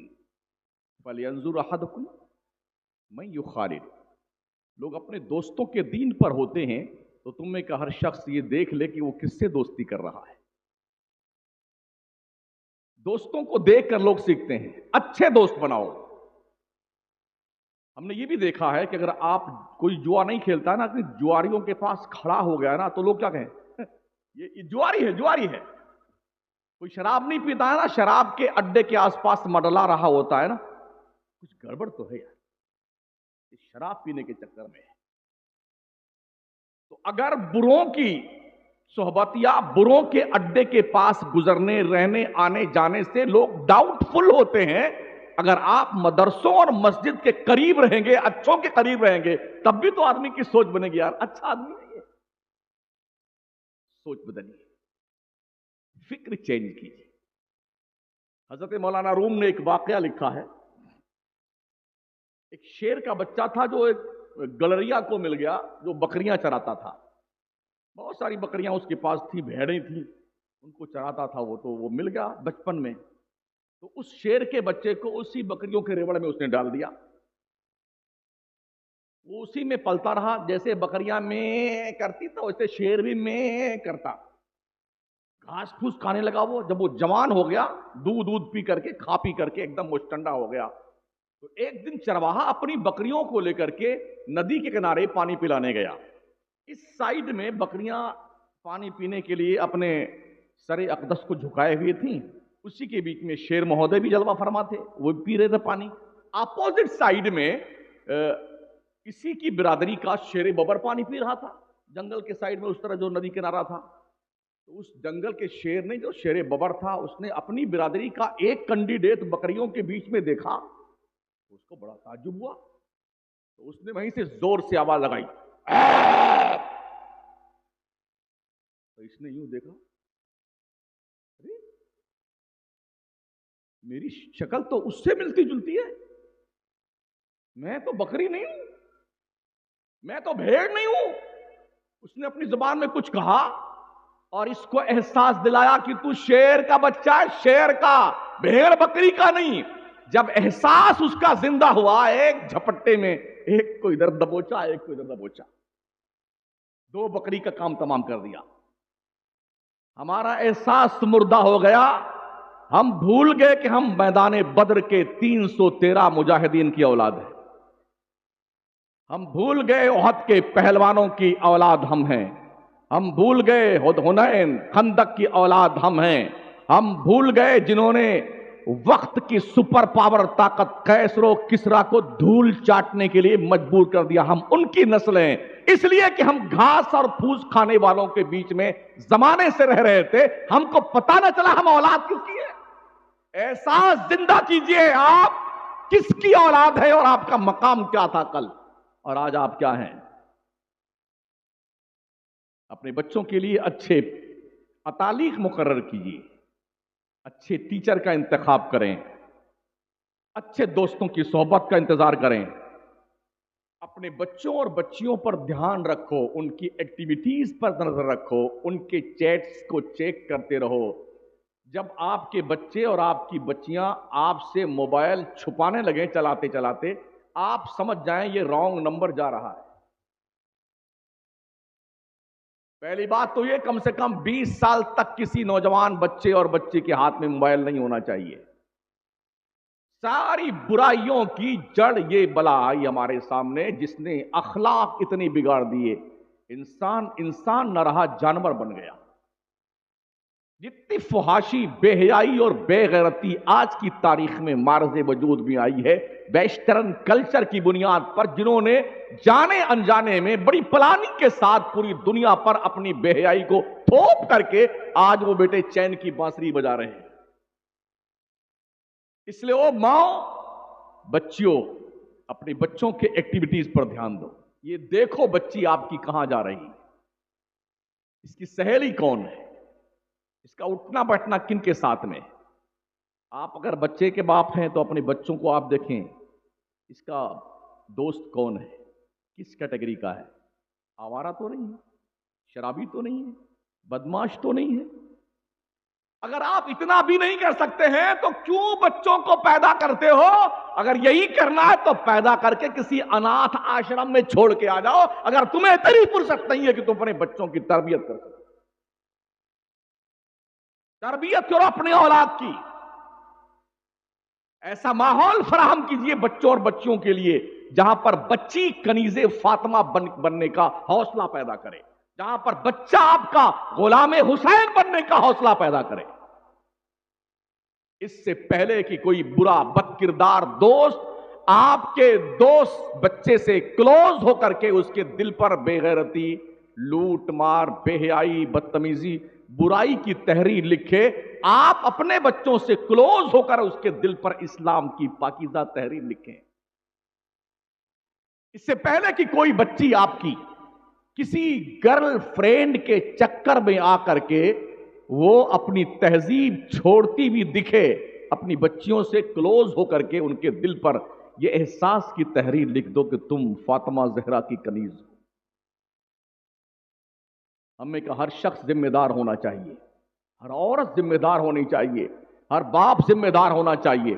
فلینظر احدکم من یخالل. لوگ اپنے دوستوں کے دین پر ہوتے ہیں تو تم میں کا ہر شخص یہ دیکھ لے کہ وہ کس سے دوستی کر رہا ہے. دوستوں کو دیکھ کر لوگ سیکھتے ہیں. اچھے دوست بناؤ. ہم نے یہ بھی دیکھا ہے کہ اگر آپ کوئی جوا نہیں کھیلتا ہے نا، کہ جواریوں کے پاس کھڑا ہو گیا نا تو لوگ کیا کہیں یہ جواری ہے، جواری ہے. کوئی شراب نہیں پیتا ہے نا، شراب کے اڈے کے آس پاس مڈلا رہا ہوتا ہے نا، کچھ گڑبڑ تو ہے یار، شراب پینے کے چکر میں ہے. تو اگر بروں کی صحبت یا بروں کے اڈے کے پاس گزرنے، رہنے، آنے جانے سے لوگ ڈاؤٹ فل ہوتے ہیں، اگر آپ مدرسوں اور مسجد کے قریب رہیں گے، اچھوں کے قریب رہیں گے، تب بھی تو آدمی کی سوچ بنے گی یار اچھا آدمی نہیں ہے. سوچ بدلیے، فکر چینج کیجیے. حضرت مولانا روم نے ایک واقعہ لکھا ہے. ایک شیر کا بچہ تھا جو ایک گلریا کو مل گیا جو بکریاں چراتا تھا. بہت ساری بکریاں اس کے پاس تھی، بھیڑیں تھیں، ان کو چراتا تھا. وہ مل گیا بچپن میں. تو اس شیر کے بچے کو اسی بکریوں کے ریوڑ میں اس نے ڈال دیا. وہ اسی میں پلتا رہا. جیسے بکریاں میں کرتی تو ویسے شیر بھی میں کرتا. گھاس پھوس کھانے لگا. وہ جب وہ جوان ہو گیا، دودھ پی کر کے، کھا پی کر کے ایک دم مشٹنڈا ہو گیا، تو ایک دن چرواہا اپنی بکریوں کو لے کر کے ندی کے کنارے پانی پلانے گیا. اس سائیڈ میں بکریاں پانی پینے کے لیے اپنے سر اقدس کو جھکائے ہوئے تھیں. اسی کے بیچ میں شیر مہودے بھی جلوہ فرما تھے، وہ بھی پی رہے تھے پانی. اپوزٹ سائیڈ میں اسی کی برادری کا شیر ببر پانی پی رہا تھا. جنگل کے سائیڈ میں اس طرح جو ندی کنارہ تھا، تو اس جنگل کے شیر نے، جو شیر ببر تھا، اس نے اپنی برادری کا ایک کینڈیڈیٹ بکریوں کے بیچ میں دیکھا. اس کو بڑا تعجب ہوا. تو اس نے وہیں سے زور سے آواز لگائی. تو اس نے یوں دیکھا، میری شکل تو اس سے ملتی جلتی ہے، میں تو بکری نہیں ہوں، میں تو بھیڑ نہیں ہوں. اس نے اپنی زبان میں کچھ کہا اور اس کو احساس دلایا کہ تو شیر کا بچہ ہے، شیر کا، بھیڑ بکری کا نہیں. جب احساس اس کا زندہ ہوا، ایک جھپٹے میں ایک کو ادھر دبوچا، ایک کو ادھر دبوچا، 2 بکری کا کام تمام کر دیا۔ ہمارا احساس مردہ ہو گیا، ہم بھول گئے کہ ہم میدان بدر کے 313 مجاہدین کی اولاد ہیں، ہم بھول گئے احد کے پہلوانوں کی اولاد ہم ہیں، ہم بھول گئے حنین خندق کی اولاد ہم ہیں، ہم بھول گئے جنہوں نے وقت کی سپر پاور طاقت کیسر و کسرا کو دھول چاٹنے کے لیے مجبور کر دیا، ہم ان کی نسل ہیں۔ اس لیے کہ ہم گھاس اور پھوس کھانے والوں کے بیچ میں زمانے سے رہ رہے تھے، ہم کو پتہ نہ چلا ہم اولاد کس کی ہے۔ احساس زندہ کیجئے، آپ کس کی اولاد ہے اور آپ کا مقام کیا تھا کل اور آج آپ کیا ہیں۔ اپنے بچوں کے لیے اچھے اتالیق مقرر کیجیے، اچھے ٹیچر کا انتخاب کریں، اچھے دوستوں کی صحبت کا انتظار کریں، اپنے بچوں اور بچیوں پر دھیان رکھو، ان کی ایکٹیویٹیز پر نظر رکھو، ان کے چیٹس کو چیک کرتے رہو۔ جب آپ کے بچے اور آپ کی بچیاں آپ سے موبائل چھپانے لگیں چلاتے چلاتے، آپ سمجھ جائیں یہ رانگ نمبر جا رہا ہے۔ پہلی بات تو یہ، کم سے کم 20 سال تک کسی نوجوان بچے اور بچی کے ہاتھ میں موبائل نہیں ہونا چاہیے۔ ساری برائیوں کی جڑ یہ بلا آئی ہمارے سامنے جس نے اخلاق اتنی بگاڑ دیے، انسان نہ رہا، جانور بن گیا۔ جتنی فحاشی، بے حیائی اور بے غیرتی آج کی تاریخ میں معرض وجود میں آئی ہے، ویسٹرن کلچر کی بنیاد پر، جنہوں نے جانے انجانے میں بڑی پلاننگ کے ساتھ پوری دنیا پر اپنی بے حیائی کو تھوپ کر کے آج وہ بیٹے چین کی بانسری بجا رہے ہیں۔ اس لیے وہ ماں بچیوں، اپنے بچوں کے ایکٹیویٹیز پر دھیان دو، یہ دیکھو بچی آپ کی کہاں جا رہی، اس کی سہیلی کون ہے، اس کا اٹھنا بیٹھنا کن کے ساتھ میں۔ آپ اگر بچے کے باپ ہیں تو اپنے بچوں کو آپ دیکھیں، اس کا دوست کون ہے، کس کیٹیگری کا ہے، آوارہ تو نہیں ہے، شرابی تو نہیں ہے، بدماش تو نہیں ہے۔ اگر آپ اتنا بھی نہیں کر سکتے ہیں تو کیوں بچوں کو پیدا کرتے ہو؟ اگر یہی کرنا ہے تو پیدا کر کے کسی اناتھ آشرم میں چھوڑ کے آ جاؤ، اگر تمہیں اتنی فرصت نہیں ہے کہ تم اپنے بچوں کی تربیت کر سکو۔ تربیت کرو اپنے اولاد کی، ایسا ماحول فراہم کیجئے بچوں اور بچیوں کے لیے جہاں پر بچی کنیز فاطمہ بننے کا حوصلہ پیدا کرے، جہاں پر بچہ آپ کا غلام حسین بننے کا حوصلہ پیدا کرے۔ اس سے پہلے کہ کوئی برا بد کردار دوست آپ کے دوست بچے سے کلوز ہو کر کے اس کے دل پر بے غیرتی، لوٹ مار، بے حیائی، بدتمیزی، برائی کی تحریر لکھے، آپ اپنے بچوں سے کلوز ہو کر اس کے دل پر اسلام کی پاکیزہ تحریر لکھیں۔ اس سے پہلے کہ کوئی بچی آپ کی کسی گرل فرینڈ کے چکر میں آ کر کے وہ اپنی تہذیب چھوڑتی بھی دکھے، اپنی بچیوں سے کلوز ہو کر کے ان کے دل پر یہ احساس کی تحریر لکھ دو کہ تم فاطمہ زہرا کی کنیز ہو۔ ہمیں کہ ہر شخص ذمہ دار ہونا چاہیے، ہر عورت ذمہ دار ہونی چاہیے، ہر باپ ذمہ دار ہونا چاہیے۔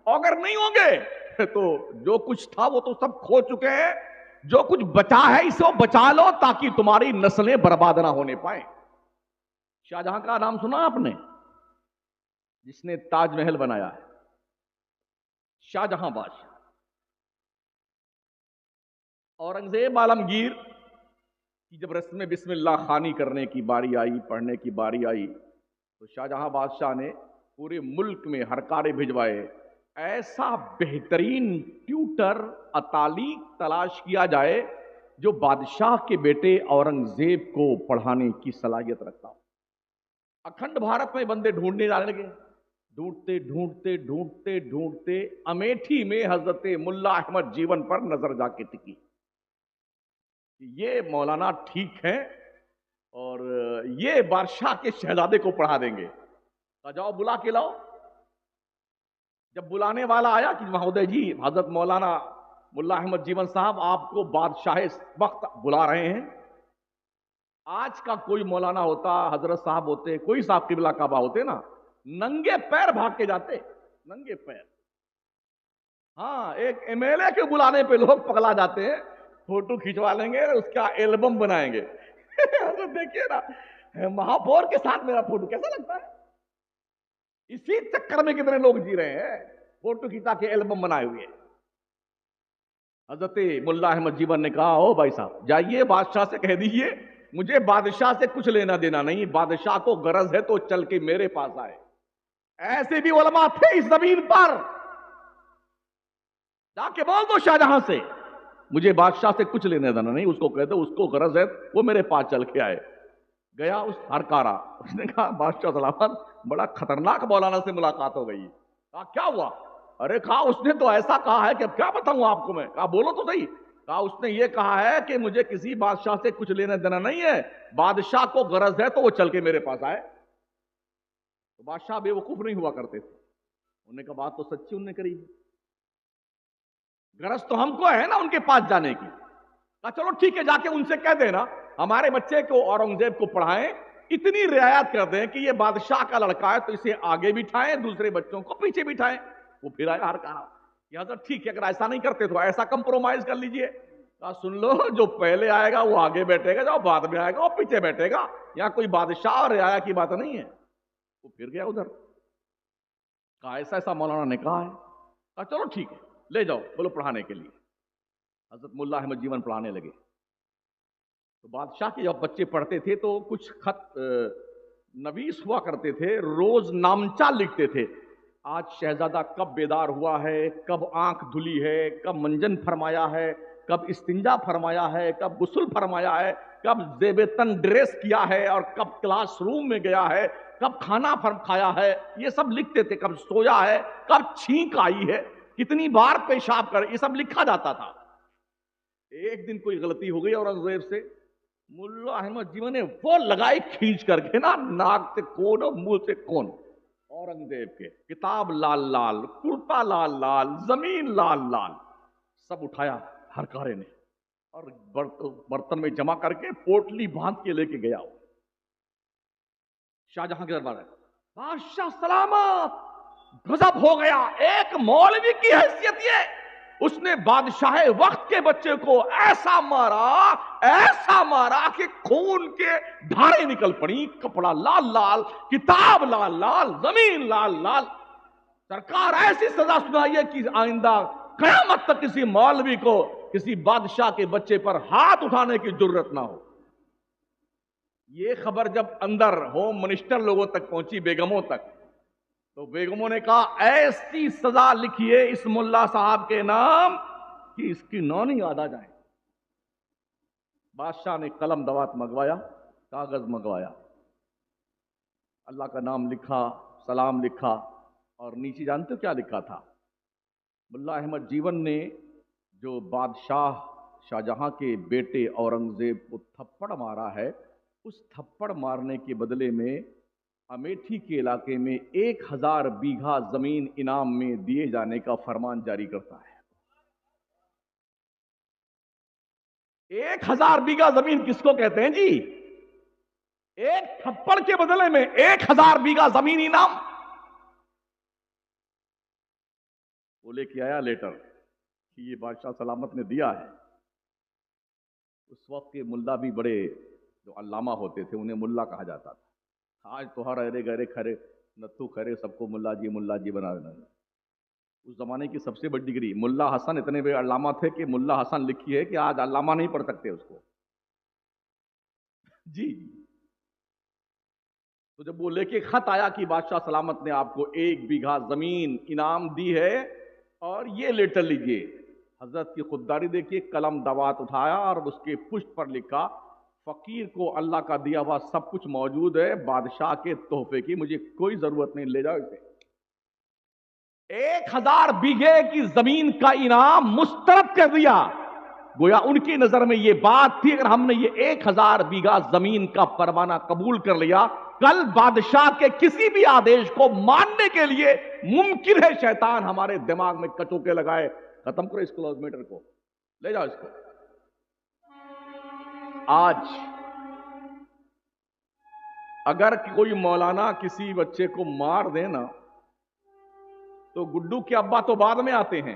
اگر نہیں ہوں گے تو جو کچھ تھا وہ تو سب کھو چکے ہیں، جو کچھ بچا ہے اسے بچا لو تاکہ تمہاری نسلیں برباد نہ ہونے پائیں۔ شاہجہاں کا نام سنا آپ نے، جس نے تاج محل بنایا ہے، شاہجہاں بادشاہ۔ اورنگزیب عالمگیر کی جب رسم بسم اللہ خوانی کرنے کی باری آئی، پڑھنے کی باری آئی، تو شاہجہاں بادشاہ نے پورے ملک میں ہرکارے بھجوائے، ایسا بہترین ٹیوٹر اتالیق تلاش کیا جائے جو بادشاہ کے بیٹے اورنگزیب کو پڑھانے کی صلاحیت رکھتا ہو۔ اکھنڈ بھارت میں بندے ڈھونڈنے جانے لگے، ڈھونڈتے ڈھونڈتے ڈھونڈتے ڈھونڈتے امیٹھی میں حضرت ملا احمد جیون پر نظر جا کے ٹکی، یہ مولانا ٹھیک ہے اور یہ بادشاہ کے شہزادے کو پڑھا دیں گے، جاؤ بلا کے لاؤ۔ جب بلانے والا آیا کہ مہودے جی حضرت مولانا ملا احمد جیون صاحب آپ کو بادشاہ اس وقت بلا رہے ہیں، آج کا کوئی مولانا ہوتا، حضرت صاحب ہوتے، کوئی صاحب قبلہ کعبہ ہوتے نا، ننگے پیر بھاگ کے جاتے، ننگے پیر۔ ہاں، ایک MLA کے بلانے پہ لوگ پگلا جاتے ہیں، فوٹو کھینچوا لیں گے، اس کا ایلبم بنائیں گے۔ دیکھیے نا، مہاپور کے ساتھ میرا فوٹو کیسا لگتا ہے؟ اسی چکر میں کتنے لوگ جی رہے ہیں، فوٹو کھینچا کے ایلبم بنائے ہوئے۔ حضرت ملا احمد جیون نے کہا، او بھائی صاحب جائیے بادشاہ سے کہہ دیجئے مجھے بادشاہ سے کچھ لینا دینا نہیں، بادشاہ کو غرض ہے تو چل کے میرے پاس آئے۔ ایسے بھی علماء تھے اس زمین پر، جا کے بول دو شاہجہاں سے مجھے بادشاہ سے کچھ لینے دینا نہیں، اس کو کہہ دو اس کو غرض ہے وہ میرے پاس چل کے آئے۔ گیا اس ہرکارا، اس نے کہا بادشاہ سلامت بڑا خطرناک مولانا سے ملاقات ہو گئی۔ کہا کیا ہوا؟ ارے کہا اس نے تو ایسا کہا ہے کہ اب کیا بتاؤں آپ کو میں؟ کہا بولو تو صحیح۔ کہا اس نے یہ کہا ہے کہ مجھے کسی بادشاہ سے کچھ لینا دینا نہیں ہے، بادشاہ کو غرض ہے تو وہ چل کے میرے پاس آئے۔ تو بادشاہ بے وقوف نہیں ہوا کرتے تھے، انہوں نے کہا بات تو سچی انہوں نے کری، غرض تو ہم کو ہے نا ان کے پاس جانے کی۔ کہا چلو ٹھیک ہے، جا کے ان سے کہہ دینا ہمارے بچے کو اورنگزیب کو پڑھائیں، اتنی رعایت کر دیں کہ یہ بادشاہ کا لڑکا ہے تو اسے آگے بٹھائیں، دوسرے بچوں کو پیچھے بٹھائیں۔ وہ پھر آیا ہر کہا کہ حضرت ٹھیک ہے، اگر ایسا نہیں کرتے تو ایسا کمپرومائز کر لیجئے۔ کہا سن لو، جو پہلے آئے گا وہ آگے بیٹھے گا، جو بعد میں آئے گا وہ پیچھے بیٹھے گا، یہاں کوئی بادشاہ اور رعایا کی بات نہیں ہے۔ وہ پھر گیا ادھر، کہا ایسا ایسا مولانا نے کہا ہے۔ کہا چلو ٹھیک ہے، لے جاؤ بولو پڑھانے کے لیے۔ حضرت ملا احمد جیون پڑھانے لگے۔ تو بادشاہ کے جب بچے پڑھتے تھے تو کچھ خط نویس ہوا کرتے تھے، روز نامچہ لکھتے تھے، آج شہزادہ کب بیدار ہوا ہے، کب آنکھ دھلی ہے، کب منجن فرمایا ہے، کب استنجا فرمایا ہے، کب غسل فرمایا ہے، کب زیب تن ڈریس کیا ہے، اور کب کلاس روم میں گیا ہے، کب کھانا کھایا ہے، یہ سب لکھتے تھے، کب سویا ہے، کب چھینک آئی ہے، کتنی بار پیشاب کر، یہ سب لکھا جاتا تھا۔ ایک دن کوئی غلطی ہو گئی اورنگزیب سے، ملا احمد جیون نے وہ لگائی کھینچ کر کے نا، ناک سے کون اور منہ سے کون، اورنگزیب کے کتاب لال لال، کرتا لال لال، زمین لال لال، سب اٹھایا ہر کارے نے اور برتن میں جمع کر کے پوٹلی باندھ کے لے کے گیا شاہجہاں کے دربار ہے۔ بادشاہ سلامت غضب ہو گیا، ایک مولوی کی حیثیت یہ، اس نے بادشاہ وقت کے بچے کو ایسا مارا کہ خون کے دھاریں نکل پڑی، کپڑا لال لال، کتاب لال لال، زمین لال لال۔ سرکار ایسی سزا سنائیے کہ آئندہ قیامت تک کسی مولوی کو کسی بادشاہ کے بچے پر ہاتھ اٹھانے کی جرت نہ ہو۔ یہ خبر جب اندر ہوم منسٹر لوگوں تک پہنچی، بیگموں تک، تو بیگموں نے کہا ایسی سزا لکھیے اس ملا صاحب کے نام کہ اس کی نونی یاد آ جائے۔ بادشاہ نے قلم دوات منگوایا، کاغذ منگوایا، اللہ کا نام لکھا، سلام لکھا، اور نیچے جانتے ہو کیا لکھا تھا؟ ملا احمد جیون نے جو بادشاہ شاہجہاں کے بیٹے اورنگزیب کو تھپڑ مارا ہے، اس تھپڑ مارنے کے بدلے میں امیٹھی کے علاقے میں 1000 بیگھا زمین انعام میں دیے جانے کا فرمان جاری کرتا ہے۔ 1000 بیگھا زمین کس کو کہتے ہیں جی؟ ایک تھپڑ کے بدلے میں 1000 بیگھا زمین انعام۔ وہ لے کے آیا لیٹر کہ یہ بادشاہ سلامت نے دیا ہے۔ اس وقت کے ملا بھی بڑے جو علامہ ہوتے تھے انہیں ملا کہا جاتا تھا۔ آج تو ہر ارے گرے کھرے نتو کھرے سب کو ملا جی بنا دینا۔ اس زمانے کی سب سے بڑی ڈگری، ملا حسن اتنے بڑے علامہ تھے کہ ملا حسن لکھی ہے کہ آج علامہ نہیں پڑھ سکتے اس کو جی۔ تو جب وہ لے کے خط آیا کہ بادشاہ سلامت نے آپ کو 1 بیگھا زمین انعام دی ہے اور یہ لیٹر لیجئے، حضرت کی خودداری دیکھیے، قلم دوات اٹھایا اور اس کے پشت پر لکھا فقیر کو اللہ کا دیا ہوا سب کچھ موجود ہے، بادشاہ کے تحفے کی مجھے کوئی ضرورت نہیں، لے جاؤ اسے۔ 1000 بیگھے کی زمین کا انعام مسترد کر دیا، گویا ان کی نظر میں یہ بات تھی اگر ہم نے یہ 1000 بیگھا زمین کا پروانہ قبول کر لیا، کل بادشاہ کے کسی بھی آدیش کو ماننے کے لیے ممکن ہے شیطان ہمارے دماغ میں کچوکے لگائے، ختم کرو اس کلوز میٹر کو، لے جاؤ اس کو۔ آج اگر کوئی مولانا کسی بچے کو مار دے نا تو گڈو کے ابا تو بعد میں آتے ہیں،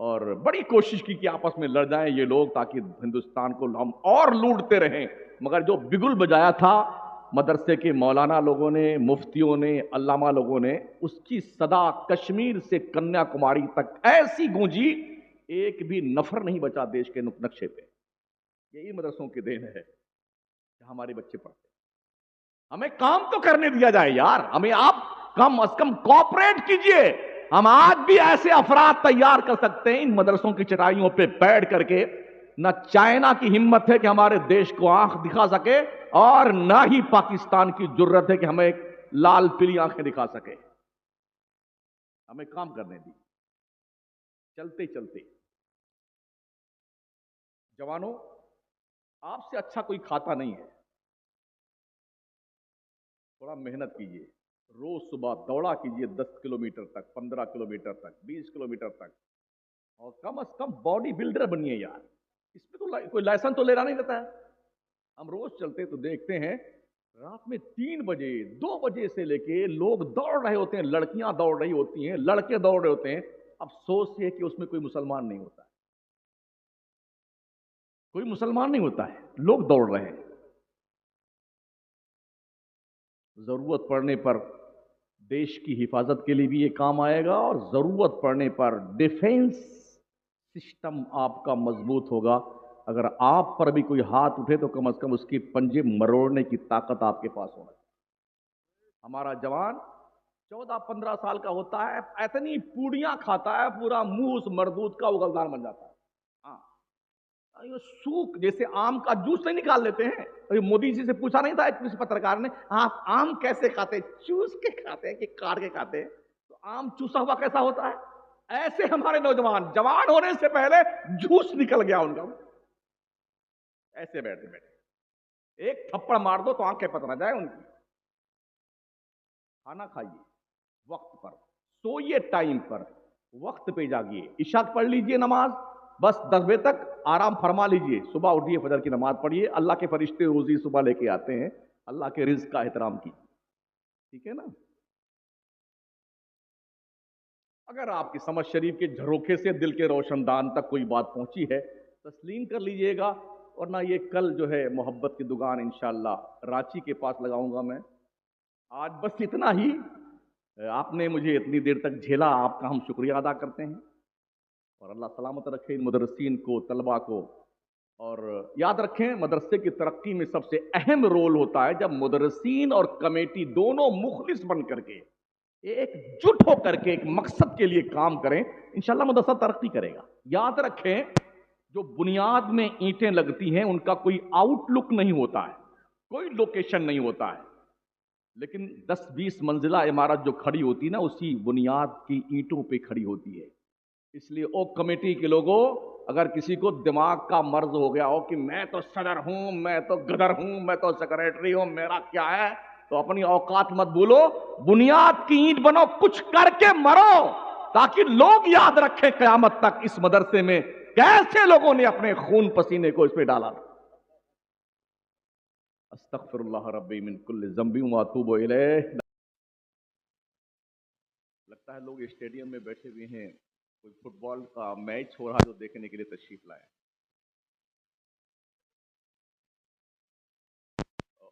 اور بڑی کوشش کی کہ آپس میں لڑ جائیں یہ لوگ تاکہ ہندوستان کو ہم اور لوٹتے رہیں، مگر جو بگل بجایا تھا مدرسے کے مولانا لوگوں نے، مفتیوں نے، علامہ لوگوں نے، اس کی صدا کشمیر سے کنیا کماری تک ایسی گونجی، ایک بھی نفر نہیں بچا دیش کے نقشے پہ۔ یہی مدرسوں کی دین ہے کہ ہمارے بچے پڑھتے۔ ہمیں کام تو کرنے دیا جائے یار، ہمیں آپ کم از کم کوآپریٹ کیجئے۔ ہم آج بھی ایسے افراد تیار کر سکتے ہیں ان مدرسوں کی چٹائیوں پہ بیٹھ کر کے، نہ چائنا کی ہمت ہے کہ ہمارے دیش کو آنکھ دکھا سکے، اور نہ ہی پاکستان کی جرت ہے کہ ہمیں لال پیلی آنکھیں دکھا سکے۔ ہمیں کام کرنے دی۔ چلتے چلتے جوانوں، آپ سے اچھا کوئی کھاتا نہیں ہے، تھوڑا محنت کیجئے، روز صبح دوڑا کیجئے 10 کلومیٹر تک، 15 کلومیٹر تک، 20 کلومیٹر تک، اور کم از کم باڈی بلڈر بنیے یار۔ اس پہ تو کوئی لائسنس تو لینا نہیں رہتا ہے۔ ہم روز چلتے تو دیکھتے ہیں رات میں 3 بجے 2 بجے سے لے کے لوگ دوڑ رہے ہوتے ہیں، لڑکیاں دوڑ رہی ہوتی ہیں، لڑکے دوڑ رہے ہوتے ہیں۔ افسوس یہ کہ اس میں کوئی مسلمان نہیں ہوتا ہے، کوئی مسلمان نہیں ہوتا ہے، لوگ دوڑ رہے ہیں۔ ضرورت پڑنے پر دیش کی حفاظت کے لیے بھی یہ کام آئے گا، اور ضرورت پڑنے پر ڈیفنس سسٹم آپ کا مضبوط ہوگا۔ اگر آپ پر بھی کوئی ہاتھ اٹھے تو کم از کم اس کی پنجے مروڑنے کی طاقت آپ کے پاس ہونا چاہیے۔ ہمارا جوان 14-15 سال کا ہوتا ہے، اتنی پوڑیاں کھاتا ہے، پورا منہ اس مردود کا اگلدان بن جاتا ہے۔ ہاں، یہ سوکھ جیسے آم کا جوس نہیں نکال لیتے ہیں۔ ابھی مودی جی سے پوچھا نہیں تھا کسی پترکار نے، آپ آم کیسے کھاتے ہیں؟ چوس کے کھاتے ہیں کہ کاٹ کے کھاتے ہیں؟ تو آم چوسا ہوا کیسا ہوتا ہے؟ ایسے ہمارے نوجوان جوان ہونے سے پہلے جوس نکل گیا ان کا، ایسے بیٹھے بیٹھے ایک تھپڑ مار دو تو آنکھیں پتہ نہ جائے ان کی۔ کھانا کھائیے وقت پر، سوئیے ٹائم پر، وقت پہ جاگیے، عشاء پڑھ لیجئے نماز، بس 10 بجے تک آرام فرما لیجئے، صبح اٹھیے فجر کی نماز پڑھیے، اللہ کے فرشتے روزی صبح لے کے آتے ہیں، اللہ کے رزق کا احترام کیجیے، ٹھیک ہے نا؟ اگر آپ کی سمجھ شریف کے جھروکے سے دل کے روشن دان تک کوئی بات پہنچی ہے، تسلیم کر لیجئے گا، ورنہ یہ کل جو ہے محبت کی دکان انشاءاللہ رانچی کے پاس لگاؤں گا میں۔ آج بس اتنا ہی، آپ نے مجھے اتنی دیر تک جھیلا، آپ کا ہم شکریہ ادا کرتے ہیں، اور اللہ سلامت رکھے ان مدرسین کو، طلباء کو، اور یاد رکھیں مدرسے کی ترقی میں سب سے اہم رول ہوتا ہے جب مدرسین اور کمیٹی دونوں مخلص بن کر کے ایک جٹ ہو کر کے ایک مقصد کے لیے کام کریں، انشاءاللہ مدرسہ ترقی کرے گا۔ یاد رکھیں جو بنیاد میں اینٹیں لگتی ہیں ان کا کوئی آؤٹ لک نہیں ہوتا ہے، کوئی لوکیشن نہیں ہوتا ہے، لیکن 10-20 منزلہ عمارت جو کھڑی ہوتی ہے نا، اسی بنیاد کی اینٹوں پہ کھڑی ہوتی ہے۔ اس لیے او کمیٹی کے لوگوں، اگر کسی کو دماغ کا مرض ہو گیا ہو کہ میں تو صدر ہوں، میں تو گدر ہوں، میں تو سیکریٹری ہوں، میرا کیا ہے، تو اپنی اوقات مت بھولو، بنیاد کی اینٹ بنو، کچھ کر کے مرو، تاکہ لوگ یاد رکھیں قیامت تک اس مدرسے میں کیسے لوگوں نے اپنے خون پسینے کو اس پہ ڈالا۔ استغفر اللہ ربی من کل ذنب واتوب الیہ۔ لگتا ہے لوگ اسٹیڈیم میں بیٹھے ہوئے ہیں، کوئی فٹ بال کا میچ ہو رہا ہے جو دیکھنے کے لیے تشریف لائے۔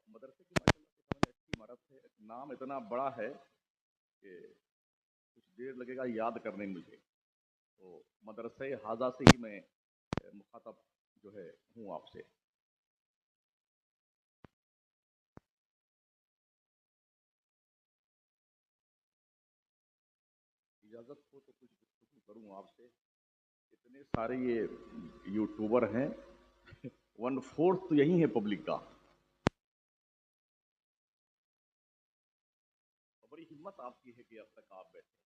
مدرسے کی ماشاءاللہ کے سامنے اچھی عمارت ہے، نام اتنا بڑا ہے کہ کچھ دیر لگے گا یاد کرنے میں مجھے، تو مدرسے حاضہ سے ہی میں مخاطب جو ہے ہوں آپ سے۔ اجازت ہو تو کچھ گفتگو کروں آپ سے۔ اتنے سارے یہ یوٹیوبر ہیں، 1/4 تو یہی ہے پبلک کا، بڑی ہمت آپ کی ہے کہ اب تک آپ بیٹھے۔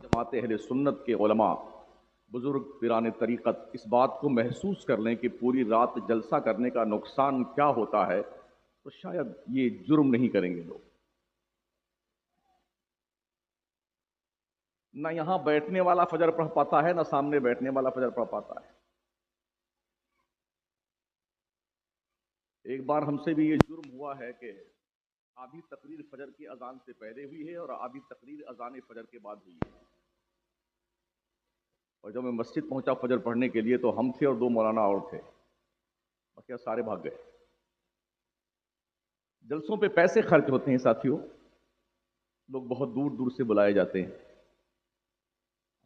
جماعت اہل سنت کے علماء، بزرگ پیران طریقت اس بات کو محسوس کر لیں کہ پوری رات جلسہ کرنے کا نقصان کیا ہوتا ہے، تو شاید یہ جرم نہیں کریں گے لوگ۔ نہ یہاں بیٹھنے والا فجر پڑھ پاتا ہے، نہ سامنے بیٹھنے والا فجر پڑھ پاتا ہے۔ ایک بار ہم سے بھی یہ جرم ہوا ہے کہ آدھی تقریر فجر کی اذان سے پہلے ہوئی ہے اور آدھی تقریر اذان فجر کے بعد ہوئی ہے۔ اور جب میں مسجد پہنچا فجر پڑھنے کے لیے تو ہم تھے اور دو مولانا اور تھے، باقی سارے بھاگ گئے۔ جلسوں پہ پیسے خرچ ہوتے ہیں ساتھیوں، لوگ بہت دور دور سے بلائے جاتے ہیں،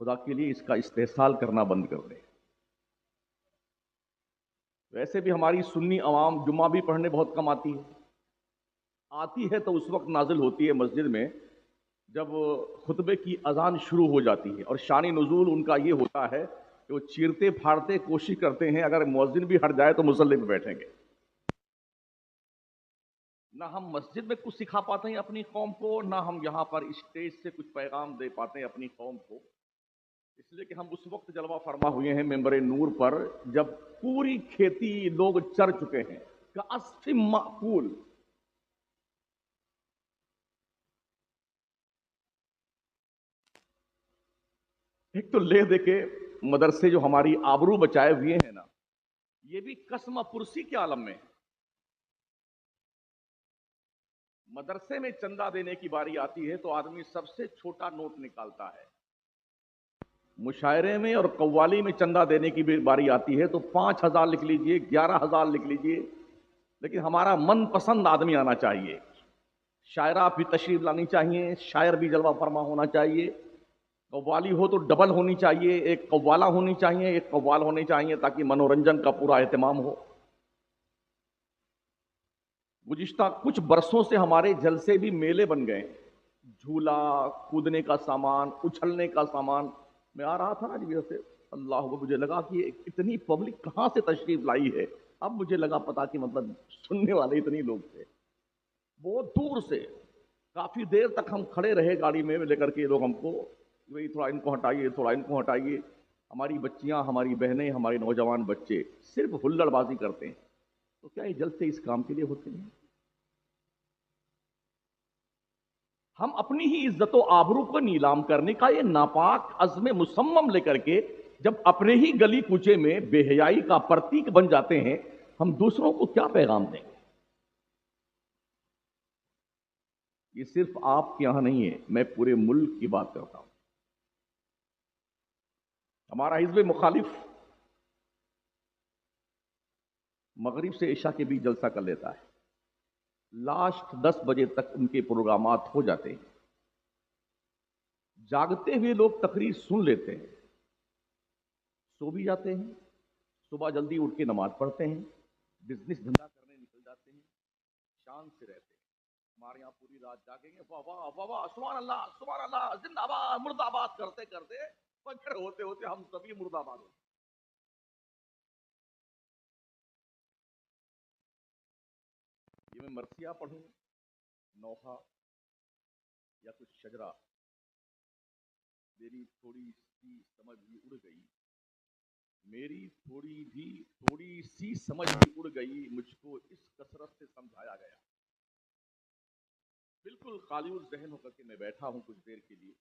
خدا کے لیے اس کا استحصال کرنا بند کر دیں۔ ویسے بھی ہماری سنی عوام جمعہ بھی پڑھنے بہت کم آتی ہے تو اس وقت نازل ہوتی ہے مسجد میں جب خطبے کی اذان شروع ہو جاتی ہے، اور شان نزول ان کا یہ ہوتا ہے کہ وہ چیرتے پھاڑتے کوشش کرتے ہیں اگر مؤذن بھی ہٹ جائے تو مصلی پہ بیٹھیں گے۔ نہ ہم مسجد میں کچھ سکھا پاتے ہیں اپنی قوم کو، نہ ہم یہاں پر اسٹیج سے کچھ پیغام دے پاتے ہیں اپنی قوم کو، اس لیے کہ ہم اس وقت جلوہ فرما ہوئے ہیں ممبر نور پر جب پوری کھیتی لوگ چر چکے ہیں کعصف مأکول۔ ایک تو لے دے کے مدرسے جو ہماری آبرو بچائے ہوئے ہیں نا، یہ بھی قسم پرسی کے عالم میں ہے۔ مدرسے میں چندہ دینے کی باری آتی ہے تو آدمی سب سے چھوٹا نوٹ نکالتا ہے، مشاعرے میں اور قوالی میں چندہ دینے کی باری آتی ہے تو 5,000 لکھ لیجئے، 11,000 لکھ لیجئے، لیکن ہمارا من پسند آدمی آنا چاہیے، شاعرہ بھی تشریف لانی چاہیے، شاعر بھی جلوہ فرما ہونا چاہیے، قوالی ہو تو ڈبل ہونی چاہیے، ایک قوالہ ہونی چاہیے، ایک قوال ہونے چاہیے تاکہ منورنجن کا پورا اہتمام ہو۔ گزشتہ کچھ برسوں سے ہمارے جلسے بھی میلے بن گئے، جھولا، کودنے کا سامان، اچھلنے کا سامان۔ میں آ رہا تھا نا جی سے اللہ کو مجھے لگا کہ اتنی پبلک کہاں سے تشریف لائی ہے، اب مجھے لگا پتا کہ مطلب سننے والے اتنی لوگ تھے بہت دور سے، کافی دیر تک ہم کھڑے رہے گاڑی میں لے کر کے لوگ ہم کو، بھائی تھوڑا ان کو ہٹائیے، تھوڑا ان کو ہٹائیے۔ ہماری بچیاں، ہماری بہنیں، ہمارے نوجوان بچے صرف ہلڑ بازی کرتے ہیں، تو کیا یہ جلسے اس کام کے لیے ہوتے ہیں؟ ہم اپنی ہی عزت و آبرو کو نیلام کرنے کا یہ ناپاک عزم مصمم لے کر کے جب اپنے ہی گلی کوچے میں بے حیائی کا پرتیک بن جاتے ہیں، ہم دوسروں کو کیا پیغام دیں گے؟ یہ صرف آپ کے یہاں نہیں ہے، میں پورے ملک کی بات کرتا ہوں۔ ہمارا حزب مخالف مغرب سے عشاء کے بیچ جلسہ کر لیتا ہے، لاسٹ 10 بجے تک ان کے پروگرامات ہو جاتے ہیں، جاگتے ہوئے لوگ تقریر سن لیتے ہیں، سو بھی جاتے ہیں، صبح جلدی اٹھ کے نماز پڑھتے ہیں، بزنس دھندا کرنے نکل جاتے ہیں، شان سے رہتے ہیں۔ ہمارے یہاں پوری رات جاگیں گے، واہ واہ واہ واہ، سبحان اللہ، زندہ باد، مرد آباد کرتے کرتے فجر ہوتے ہوتے ہم سبھی مرد آباد ہوتے۔ یہ میں مرثیہ پڑھوں، نوحہ یا کچھ شجرا، میری تھوڑی سی سمجھ بھی اڑ گئی، میری تھوڑی سی سمجھ بھی اڑ گئی، مجھ کو اس کثرت سے سمجھایا گیا۔ بالکل خالی الذہن ہو کر کے میں بیٹھا ہوں کچھ دیر کے لیے،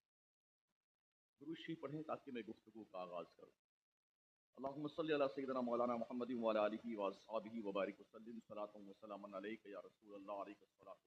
درود شریف پڑھیں تاکہ میں گفتگو کا آغاز کروں۔ اللہم صلی علی سیدنا مولانا محمد وعلی آلہ واصحابہ وبارک وسلم، صلاۃ و سلاما علیک یا رسول اللہ، علیک الصلوۃ